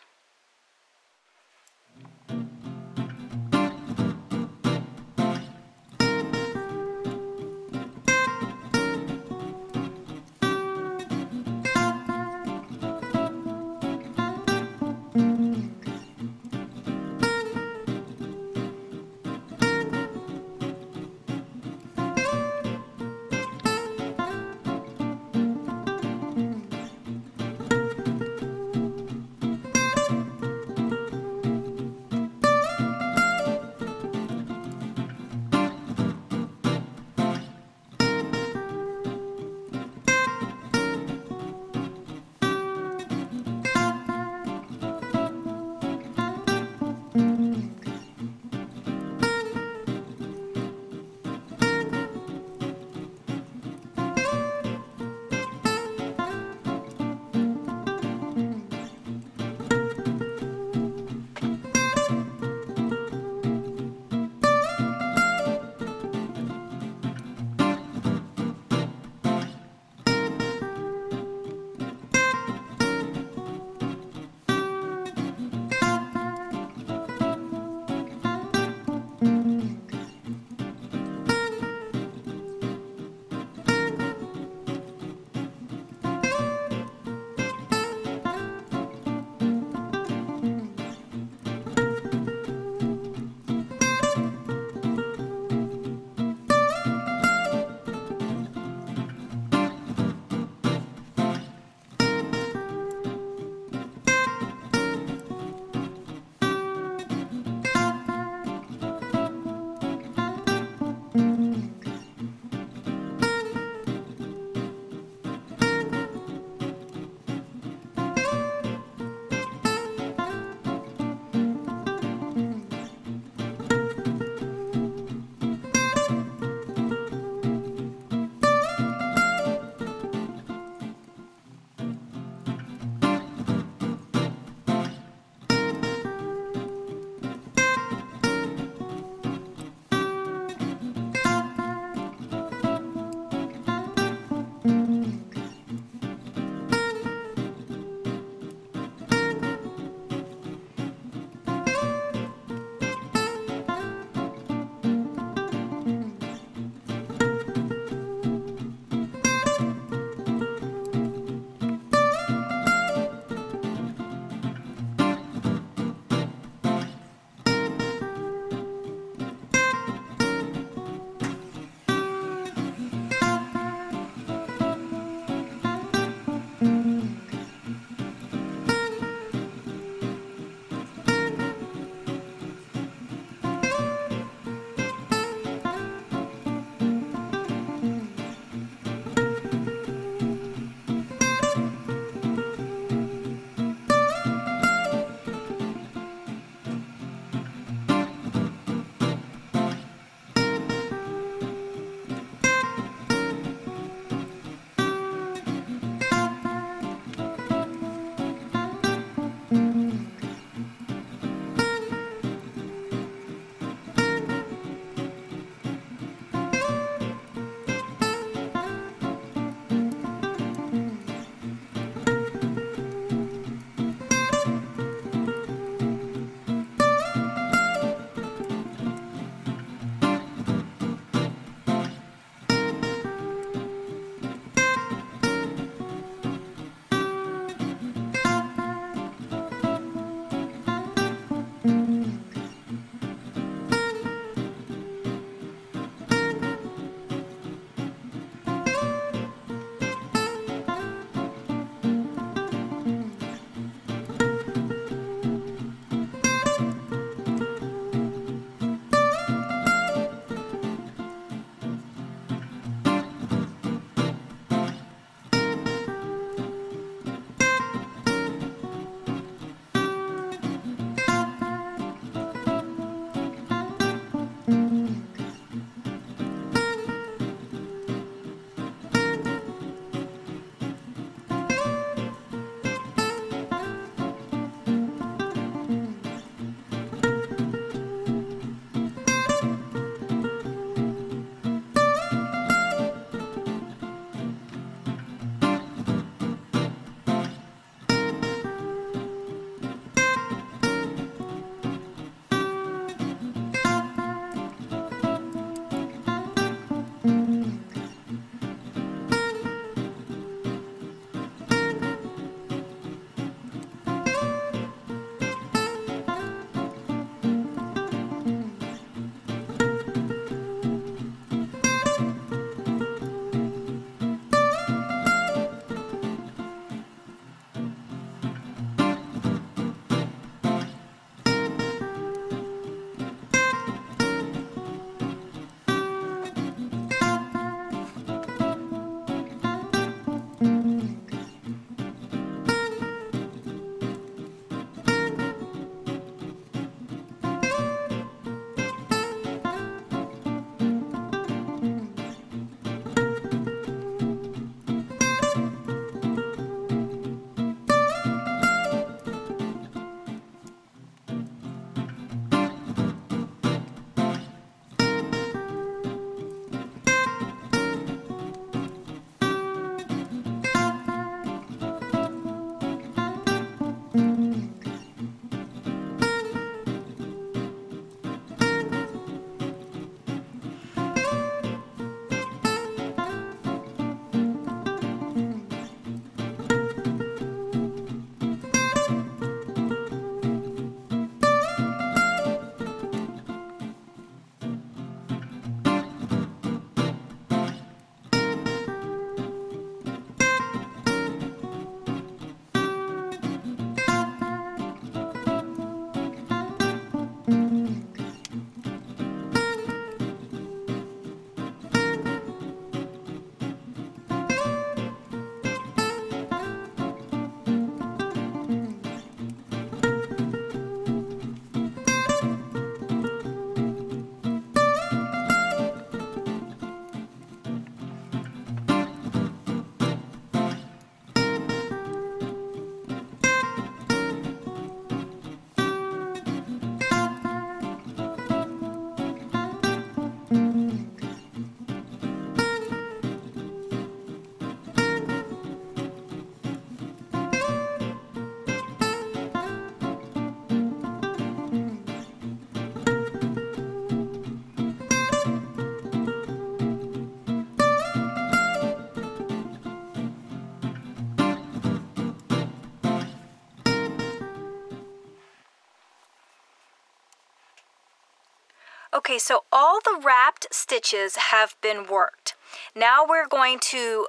Okay, so all the wrapped stitches have been worked. Now we're going to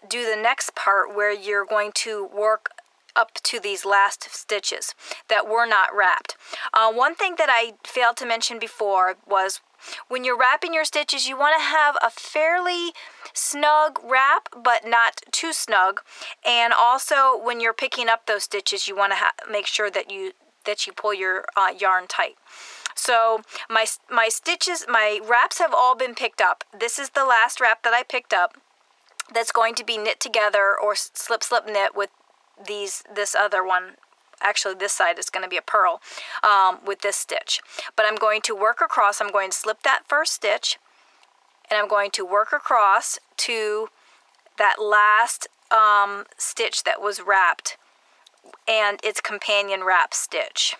do the next part where you're going to work up to these last stitches that were not wrapped. One thing that I failed to mention before was when you're wrapping your stitches, you want to have a fairly snug wrap, but not too snug. And also, when you're picking up those stitches, you want to make sure that you pull your yarn tight. So my wraps have all been picked up. This is the last wrap that I picked up that's going to be knit together or slip knit with this other one. Actually, this side is going to be a purl with this stitch. But I'm going to work across. I'm going to slip that first stitch, and I'm going to work across to that last stitch that was wrapped and its companion wrap stitch.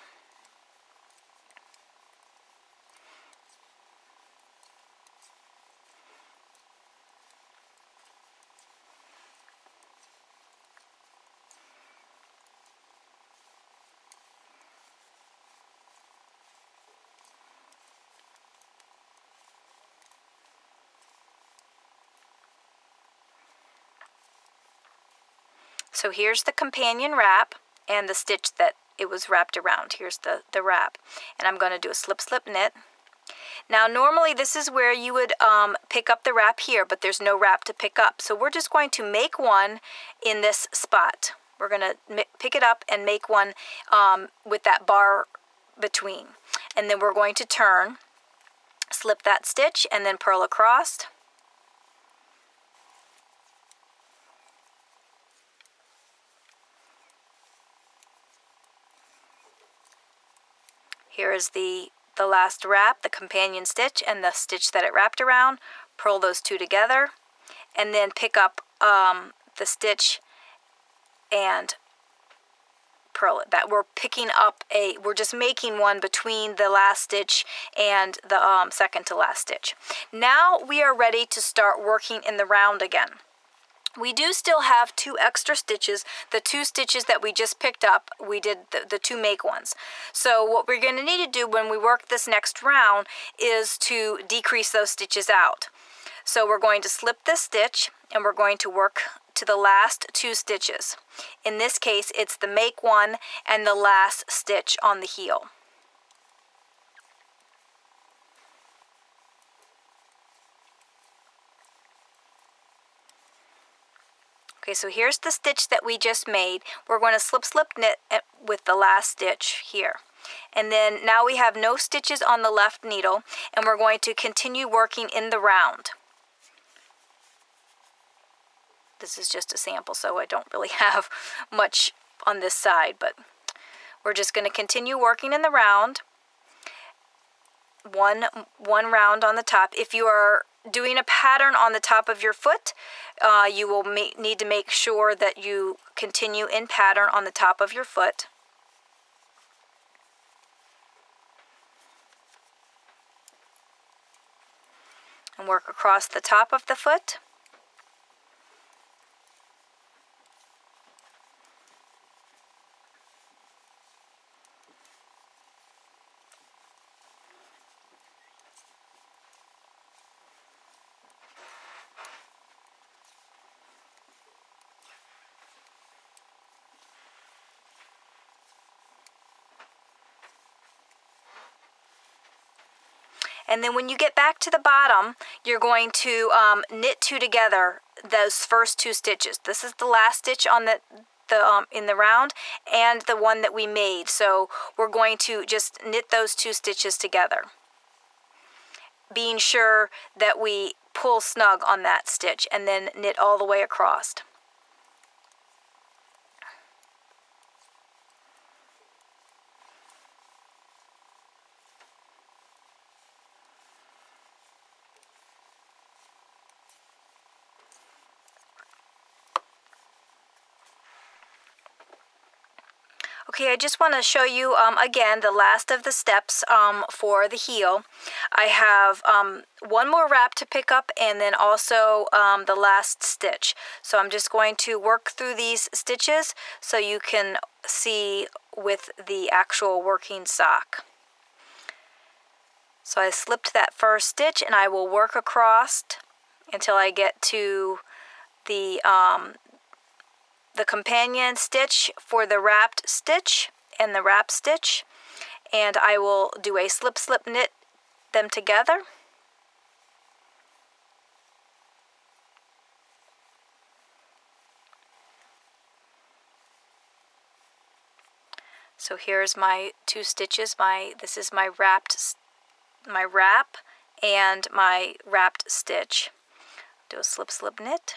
So here's the companion wrap and the stitch that it was wrapped around. Here's the wrap. And I'm going to do a slip knit. Now normally this is where you would pick up the wrap here, but there's no wrap to pick up. So we're just going to make one in this spot. We're going to pick it up and make one with that bar between. And then we're going to turn, slip that stitch, and then purl across. Here is the last wrap, the companion stitch, and the stitch that it wrapped around. Purl those two together, and then pick up the stitch and purl it. That we're picking up we're just making one between the last stitch and the second to last stitch. Now we are ready to start working in the round again. We do still have 2 extra stitches. The 2 stitches that we just picked up, we did the 2 make ones. So what we're going to need to do when we work this next round is to decrease those stitches out. So we're going to slip this stitch and we're going to work to the last 2 stitches. In this case, it's the make one and the last stitch on the heel. Okay, so here's the stitch that we just made. We're going to slip knit with the last stitch here. And then now we have no stitches on the left needle, and we're going to continue working in the round. This is just a sample, so I don't really have much on this side, but we're just going to continue working in the round. One round on the top. If you are doing a pattern on the top of your foot, you will need to make sure that you continue in pattern on the top of your foot. And work across the top of the foot. And then when you get back to the bottom, you're going to knit 2 together those first 2 stitches. This is the last stitch on in the round and the one that we made. So we're going to just knit those 2 stitches together, being sure that we pull snug on that stitch and then knit all the way across. Okay, I just want to show you again the last of the steps for the heel. I have one more wrap to pick up and then also the last stitch. So I'm just going to work through these stitches so you can see with the actual working sock. So I slipped that first stitch, and I will work across until I get to the companion stitch for the wrapped stitch and the wrap stitch, and I will do a slip slip knit them together. So here's my 2 stitches. This is my wrap and my wrapped stitch. Do a slip slip knit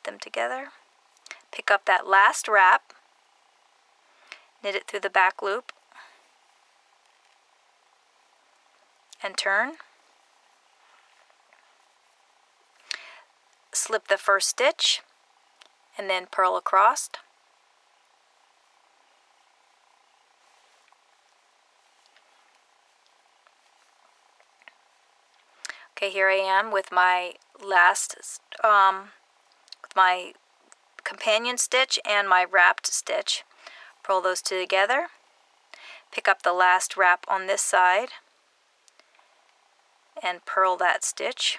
them together. Pick up that last wrap, knit it through the back loop, and turn. Slip the first stitch and then purl across. Okay, here I am with my last, with my companion stitch and my wrapped stitch. Purl those two together. Pick up the last wrap on this side and purl that stitch.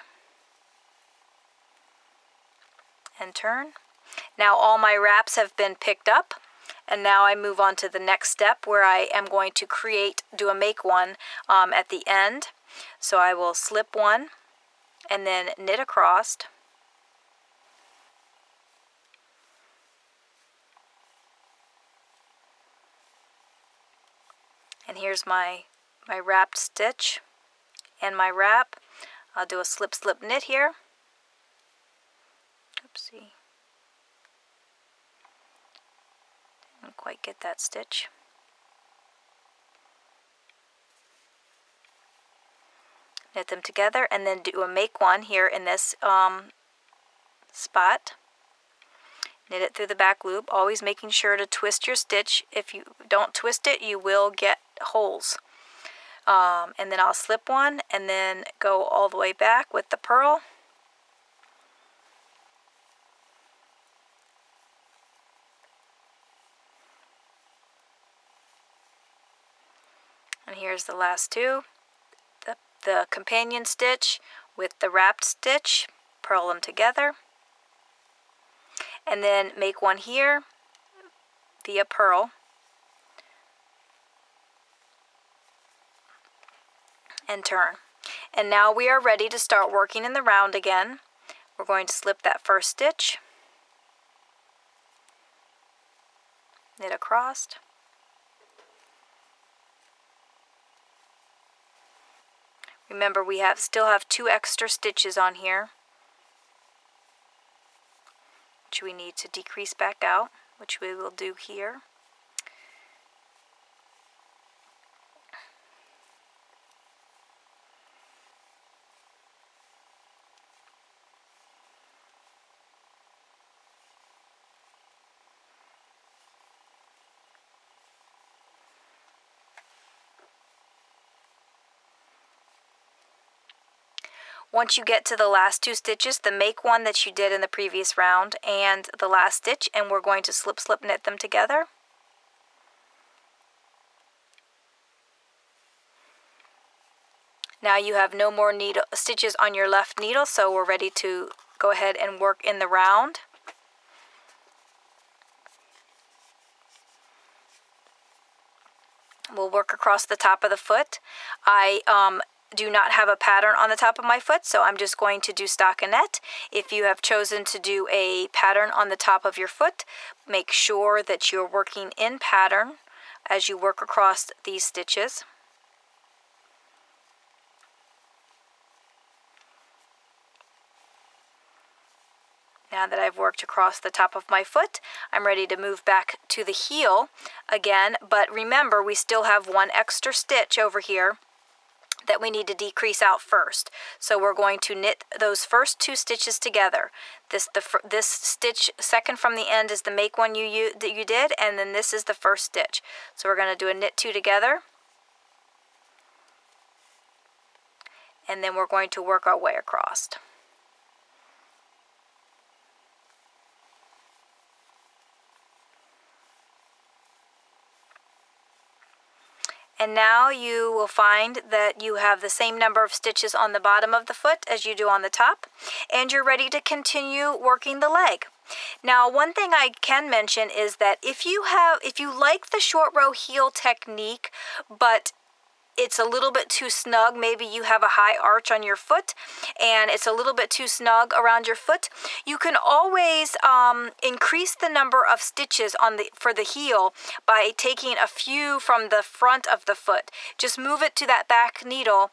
And turn. Now all my wraps have been picked up, and now I move on to the next step where I am going to do a make one at the end. So I will slip one and then knit across. And here's my wrapped stitch and my wrap. I'll do a slip slip knit here. Oopsie. Didn't quite get that stitch. Knit them together and then do a make one here in this spot. Knit it through the back loop, always making sure to twist your stitch. If you don't twist it, you will get holes. And then I'll slip one and then go all the way back with the purl. And here's the last two. The companion stitch with the wrapped stitch, purl them together, and then make one here via purl, and turn. And now we are ready to start working in the round again. We're going to slip that first stitch, knit across, remember we still have 2 extra stitches on here, which we need to decrease back out, which we will do here. Once you get to the last 2 stitches, the make one that you did in the previous round and the last stitch, and we're going to slip slip knit them together. Now you have no more stitches on your left needle, so we're ready to go ahead and work in the round. We'll work across the top of the foot. I do not have a pattern on the top of my foot, so I'm just going to do stockinette. If you have chosen to do a pattern on the top of your foot, make sure that you're working in pattern as you work across these stitches. Now that I've worked across the top of my foot, I'm ready to move back to the heel again, but remember we still have 1 extra stitch over here that we need to decrease out first. So we're going to knit those first 2 stitches together. This stitch second from the end is the make one that you did, and then this is the first stitch. So we're going to do a knit 2 together, and then we're going to work our way across. And now you will find that you have the same number of stitches on the bottom of the foot as you do on the top, and you're ready to continue working the leg. Now, one thing I can mention is that if you like the short row heel technique, but it's a little bit too snug, maybe you have a high arch on your foot and it's a little bit too snug around your foot, you can always increase the number of stitches for the heel by taking a few from the front of the foot. Just move it to that back needle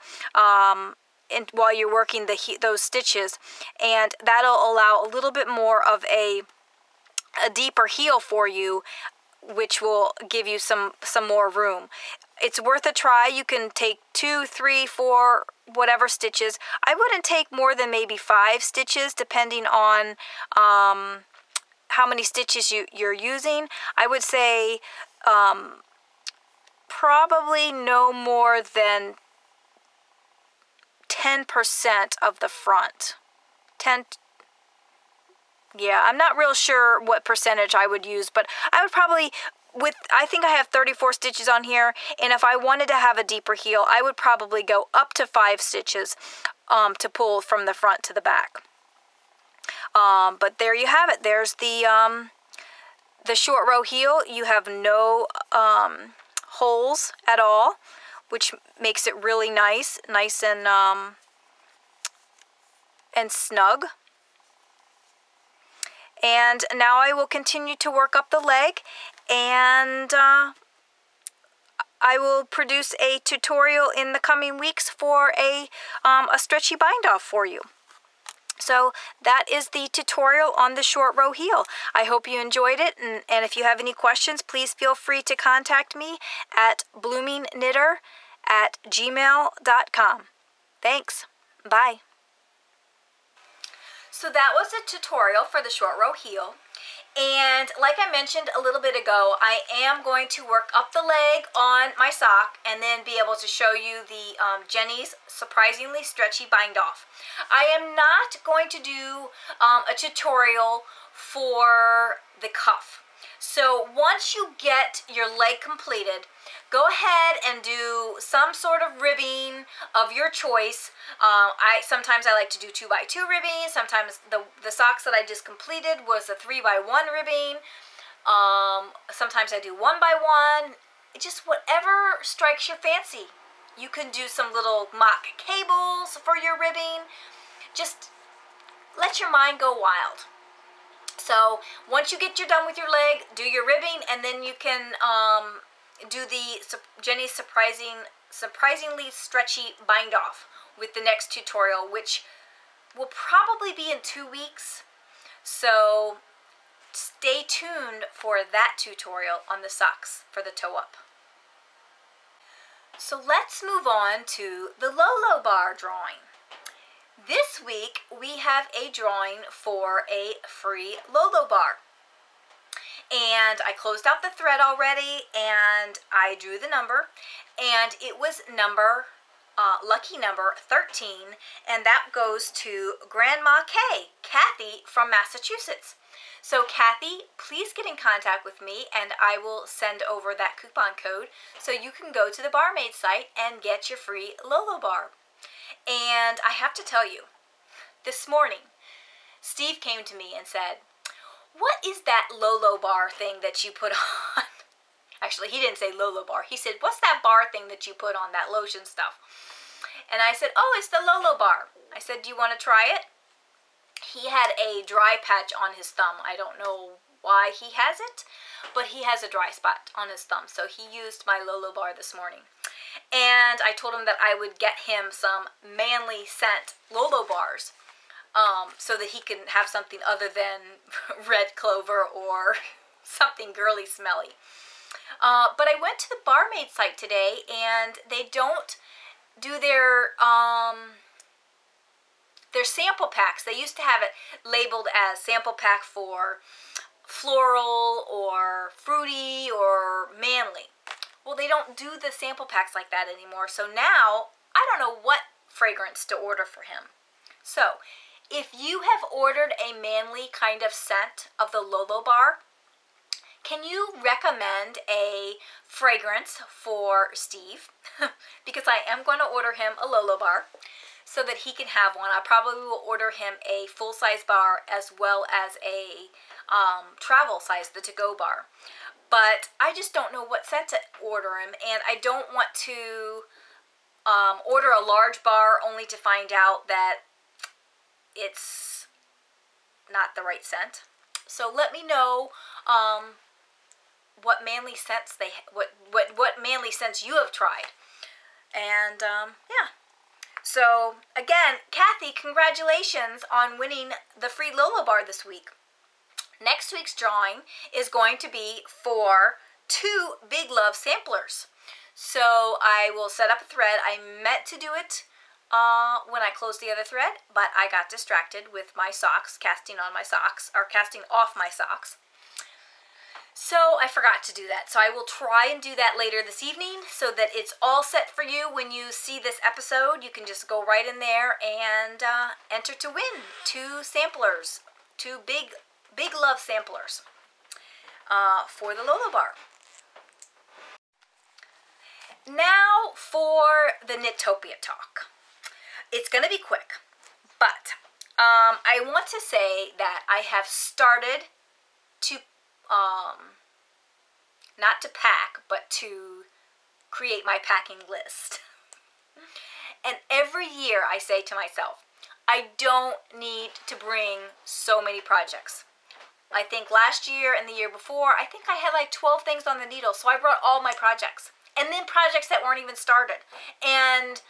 while you're working those stitches, and that'll allow a little bit more of a deeper heel for you, which will give you some more room. It's worth a try. You can take 2, 3, 4, whatever stitches. I wouldn't take more than maybe 5 stitches, depending on how many stitches you're using. I would say probably no more than 10% of the front. Yeah, I'm not real sure what percentage I would use, but I would probably, I think I have 34 stitches on here, and if I wanted to have a deeper heel, I would probably go up to 5 stitches to pull from the front to the back. But there you have it. There's the short row heel. You have no holes at all, which makes it really nice and snug. And now I will continue to work up the leg, and I will produce a tutorial in the coming weeks for a stretchy bind off for you. So that is the tutorial on the short row heel. I hope you enjoyed it, and if you have any questions, please feel free to contact me at bloomingknitter@gmail.com. Thanks. Bye. So that was a tutorial for the short row heel, and like I mentioned a little bit ago, I am going to work up the leg on my sock and then be able to show you the Jenny's Surprisingly Stretchy Bind Off. I am not going to do a tutorial for the cuff. So once you get your leg completed, go ahead and do some sort of ribbing of your choice. Sometimes I like to do 2x2 ribbing. Sometimes the socks that I just completed was a 3x1 ribbing. Sometimes I do 1x1. Just whatever strikes your fancy. You can do some little mock cables for your ribbing. Just let your mind go wild. So once you get done with your leg, do your ribbing, and then you can do the Jenny's Surprisingly Stretchy Bind Off with the next tutorial, which will probably be in 2 weeks. So stay tuned for that tutorial on the socks for the toe up. So let's move on to the Lolo bar drawing. This week we have a drawing for a free Lolo bar. And I closed out the thread already, and I drew the number, and it was lucky number 13, and that goes to Grandma Kathy from Massachusetts. So Kathy, please get in contact with me, and I will send over that coupon code so you can go to the Barmaid site and get your free Lolo bar. And I have to tell you, this morning, Steve came to me and said, "What is that Lolo bar thing that you put on?" Actually, he didn't say Lolo bar. He said, "What's that bar thing that you put on, that lotion stuff?" And I said, "Oh, it's the Lolo bar." I said, "Do you want to try it?" He had a dry patch on his thumb. I don't know why he has it, but he has a dry spot on his thumb. So he used my Lolo bar this morning. And I told him that I would get him some manly scent Lolo bars so that he can have something other than red clover or something girly smelly. But I went to the Barmaid site today, and they don't do their sample packs. They used to have it labeled as sample pack for floral or fruity or manly. Well, they don't do the sample packs like that anymore. So now, I don't know what fragrance to order for him. So, if you have ordered a manly kind of scent of the Lolo bar, can you recommend a fragrance for Steve? Because I am going to order him a Lolo bar so that he can have one. I probably will order him a full-size bar as well as a travel size, the to-go bar. But I just don't know what scent to order him, and I don't want to order a large bar only to find out that it's not the right scent. So let me know what manly scents what manly scents you have tried. And yeah. So again, Kathy, congratulations on winning the free Lolo bar this week. Next week's drawing is going to be for 2 Big Love samplers. So I will set up a thread. I meant to do it when I closed the other thread, but I got distracted with my socks, casting on my socks, or casting off my socks. So I forgot to do that. So I will try and do that later this evening so that it's all set for you when you see this episode. You can just go right in there and enter to win 2 samplers, 2 Big Love samplers for the Lolo bar. Now for the Knittopia talk. It's going to be quick, but I want to say that I have started to, not to pack, but to create my packing list. And every year I say to myself, I don't need to bring so many projects. I think last year and the year before, I think I had like 12 things on the needle, so I brought all my projects. And then projects that weren't even started. And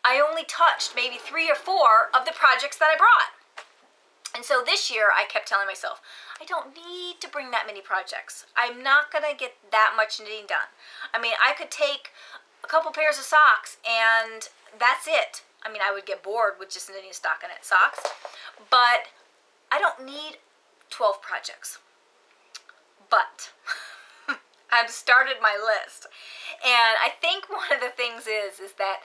I only touched maybe 3 or 4 of the projects that I brought. And so this year I kept telling myself, I don't need to bring that many projects. I'm not going to get that much knitting done. I mean, I could take a couple pairs of socks and that's it. I mean, I would get bored with just knitting stockinette socks. But I don't need 12 projects. But I've started my list. And I think one of the things is that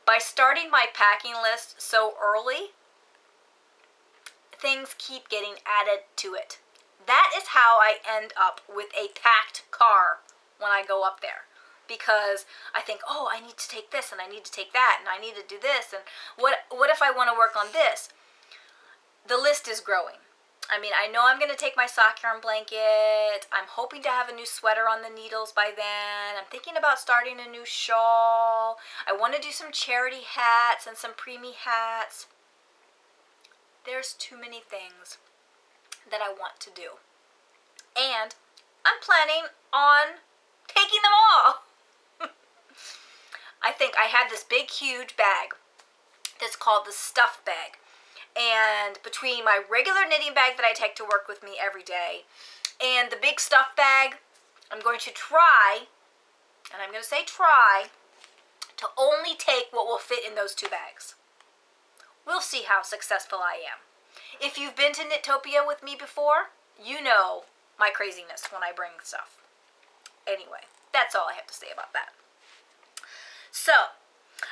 by starting my packing list so early, things keep getting added to it. That is how I end up with a packed car when I go up there. Because I think, oh, I need to take this, and I need to take that, and I need to do this, and what if I want to work on this? The list is growing. I mean, I know I'm going to take my sock yarn blanket. I'm hoping to have a new sweater on the needles by then. I'm thinking about starting a new shawl. I want to do some charity hats and some preemie hats. There's too many things that I want to do. And I'm planning on taking them all. I think I had this big, huge bag that's called the stuff bag. And between my regular knitting bag that I take to work with me every day and the big stuff bag, I'm going to try, and I'm going to say try, to only take what will fit in those 2 bags. We'll see how successful I am. If you've been to Knittopia with me before, you know my craziness when I bring stuff. Anyway, that's all I have to say about that. So,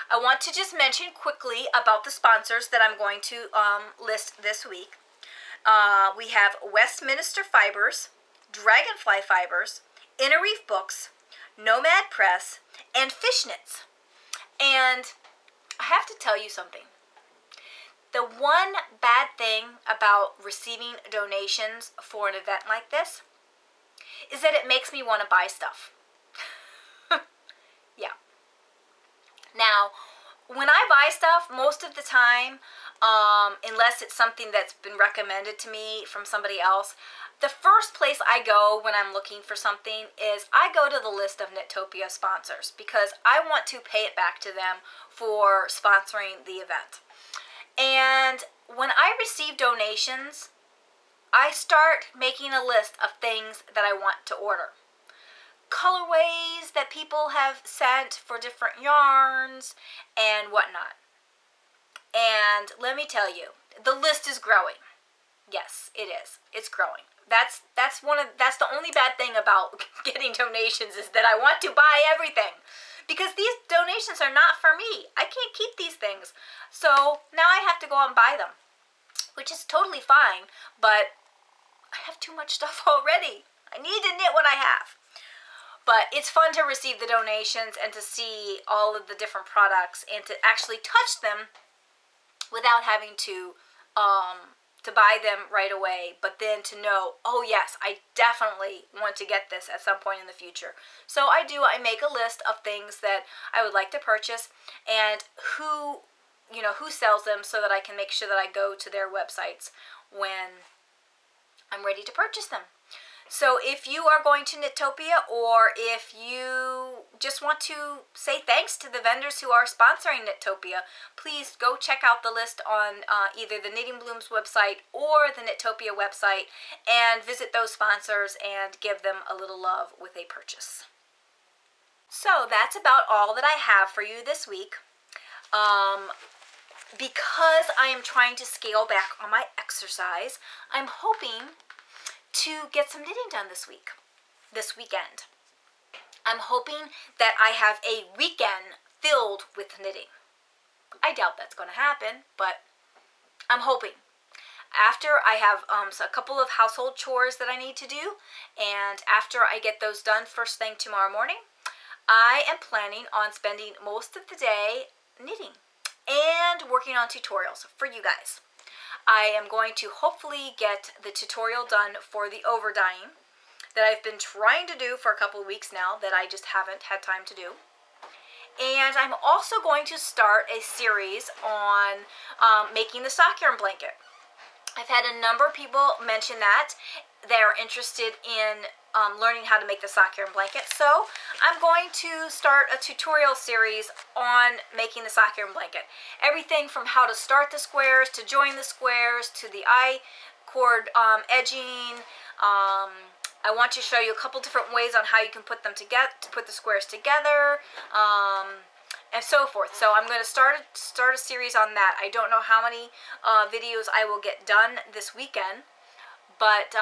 I want to just mention quickly about the sponsors that I'm going to list this week. We have Westminster Fibers, Dragonfly Fibers, Inner Reef Books, Nomad Press, and Fishnets. And I have to tell you something. The one bad thing about receiving donations for an event like this is that it makes me want to buy stuff. Yeah. Now, when I buy stuff, most of the time, unless it's something that's been recommended to me from somebody else, the first place I go when I'm looking for something is I go to the list of Knittopia sponsors because I want to pay it back to them for sponsoring the event. And when I receive donations, I start making a list of things that I want to order. Colorways that people have sent for different yarns and whatnot. And let me tell you, the list is growing. Yes, it is. It's growing. That's the only bad thing about getting donations is that I want to buy everything. Because these donations are not for me. I can't keep these things. So now I have to go out and buy them. Which is totally fine, but I have too much stuff already. I need to knit what I have. But it's fun to receive the donations and to see all of the different products and to actually touch them without having to buy them right away, but then to know, oh yes, I definitely want to get this at some point in the future. So I make a list of things that I would like to purchase and who sells them, so that I can make sure that I go to their websites when I'm ready to purchase them. So if you are going to Knittopia, or if you just want to say thanks to the vendors who are sponsoring Knittopia, please go check out the list on either the Knitting Blooms website or the Knittopia website and visit those sponsors and give them a little love with a purchase. So that's about all that I have for you this week. Because I am trying to scale back on my exercise, I'm hoping to get some knitting done this weekend. I'm hoping that I have a weekend filled with knitting. I doubt that's going to happen, but I'm hoping. After I have a couple of household chores that I need to do, and after I get those done first thing tomorrow morning, I am planning on spending most of the day knitting and working on tutorials for you guys. I am going to hopefully get the tutorial done for the over-dyeing that I've been trying to do for a couple of weeks now that I just haven't had time to do. And I'm also going to start a series on making the sock yarn blanket. I've had a number of people mention that they're interested in learning how to make the sock yarn blanket. So I'm going to start a tutorial series on making the sock yarn blanket. Everything from how to start the squares, to join the squares, to the I-cord edging. I want to show you a couple different ways on how you can put them together, to put the squares together, and so forth. So I'm going to start a series on that. I don't know how many videos I will get done this weekend. But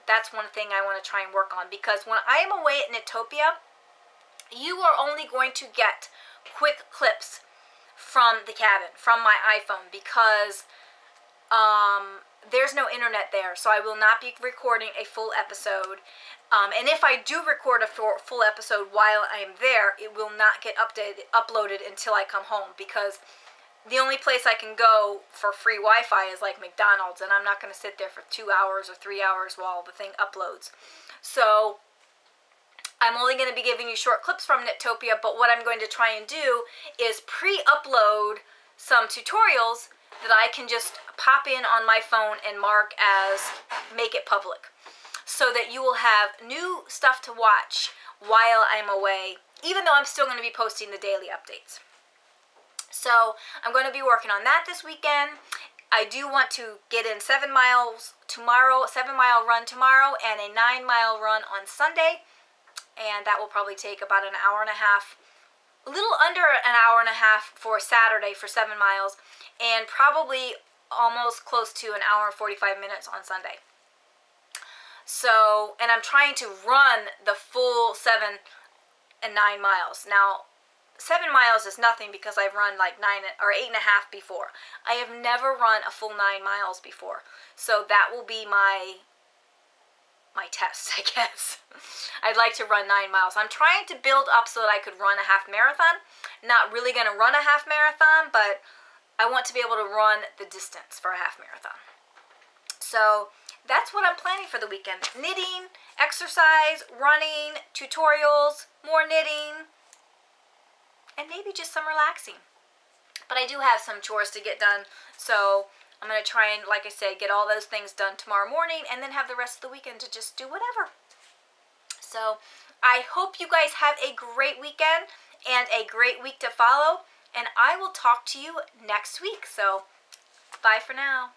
that's one thing I want to try and work on, because when I am away at Knittopia, you are only going to get quick clips from the cabin, from my iPhone, because there's no internet there, so I will not be recording a full episode. And if I do record a full episode while I am there, it will not get uploaded until I come home, because the only place I can go for free Wi-Fi is like McDonald's, and I'm not going to sit there for 2 hours or 3 hours while the thing uploads. So I'm only going to be giving you short clips from Knittopia, but what I'm going to try and do is pre-upload some tutorials that I can just pop in on my phone and mark as make it public, so that you will have new stuff to watch while I'm away, even though I'm still going to be posting the daily updates. So I'm going to be working on that this weekend. I do want to get in 7 miles tomorrow, 7-mile run tomorrow, and a 9-mile run on Sunday. And that will probably take about an hour and a half, a little under an hour and a half for Saturday for 7 miles, and probably almost close to an hour and 45 minutes on Sunday. So, and I'm trying to run the full 7 and 9 miles. Now, 7 miles is nothing because I've run like 9 or 8.5 before. I have never run a full 9 miles before. So that will be my test, I guess. I'd like to run 9 miles. I'm trying to build up so that I could run a half marathon. Not really going to run a half marathon, but I want to be able to run the distance for a half marathon. So that's what I'm planning for the weekend. Knitting, exercise, running, tutorials, more knitting, and maybe just some relaxing. But I do have some chores to get done, so I'm going to try and, like I said, get all those things done tomorrow morning, and then have the rest of the weekend to just do whatever. So I hope you guys have a great weekend and a great week to follow, and I will talk to you next week. So bye for now.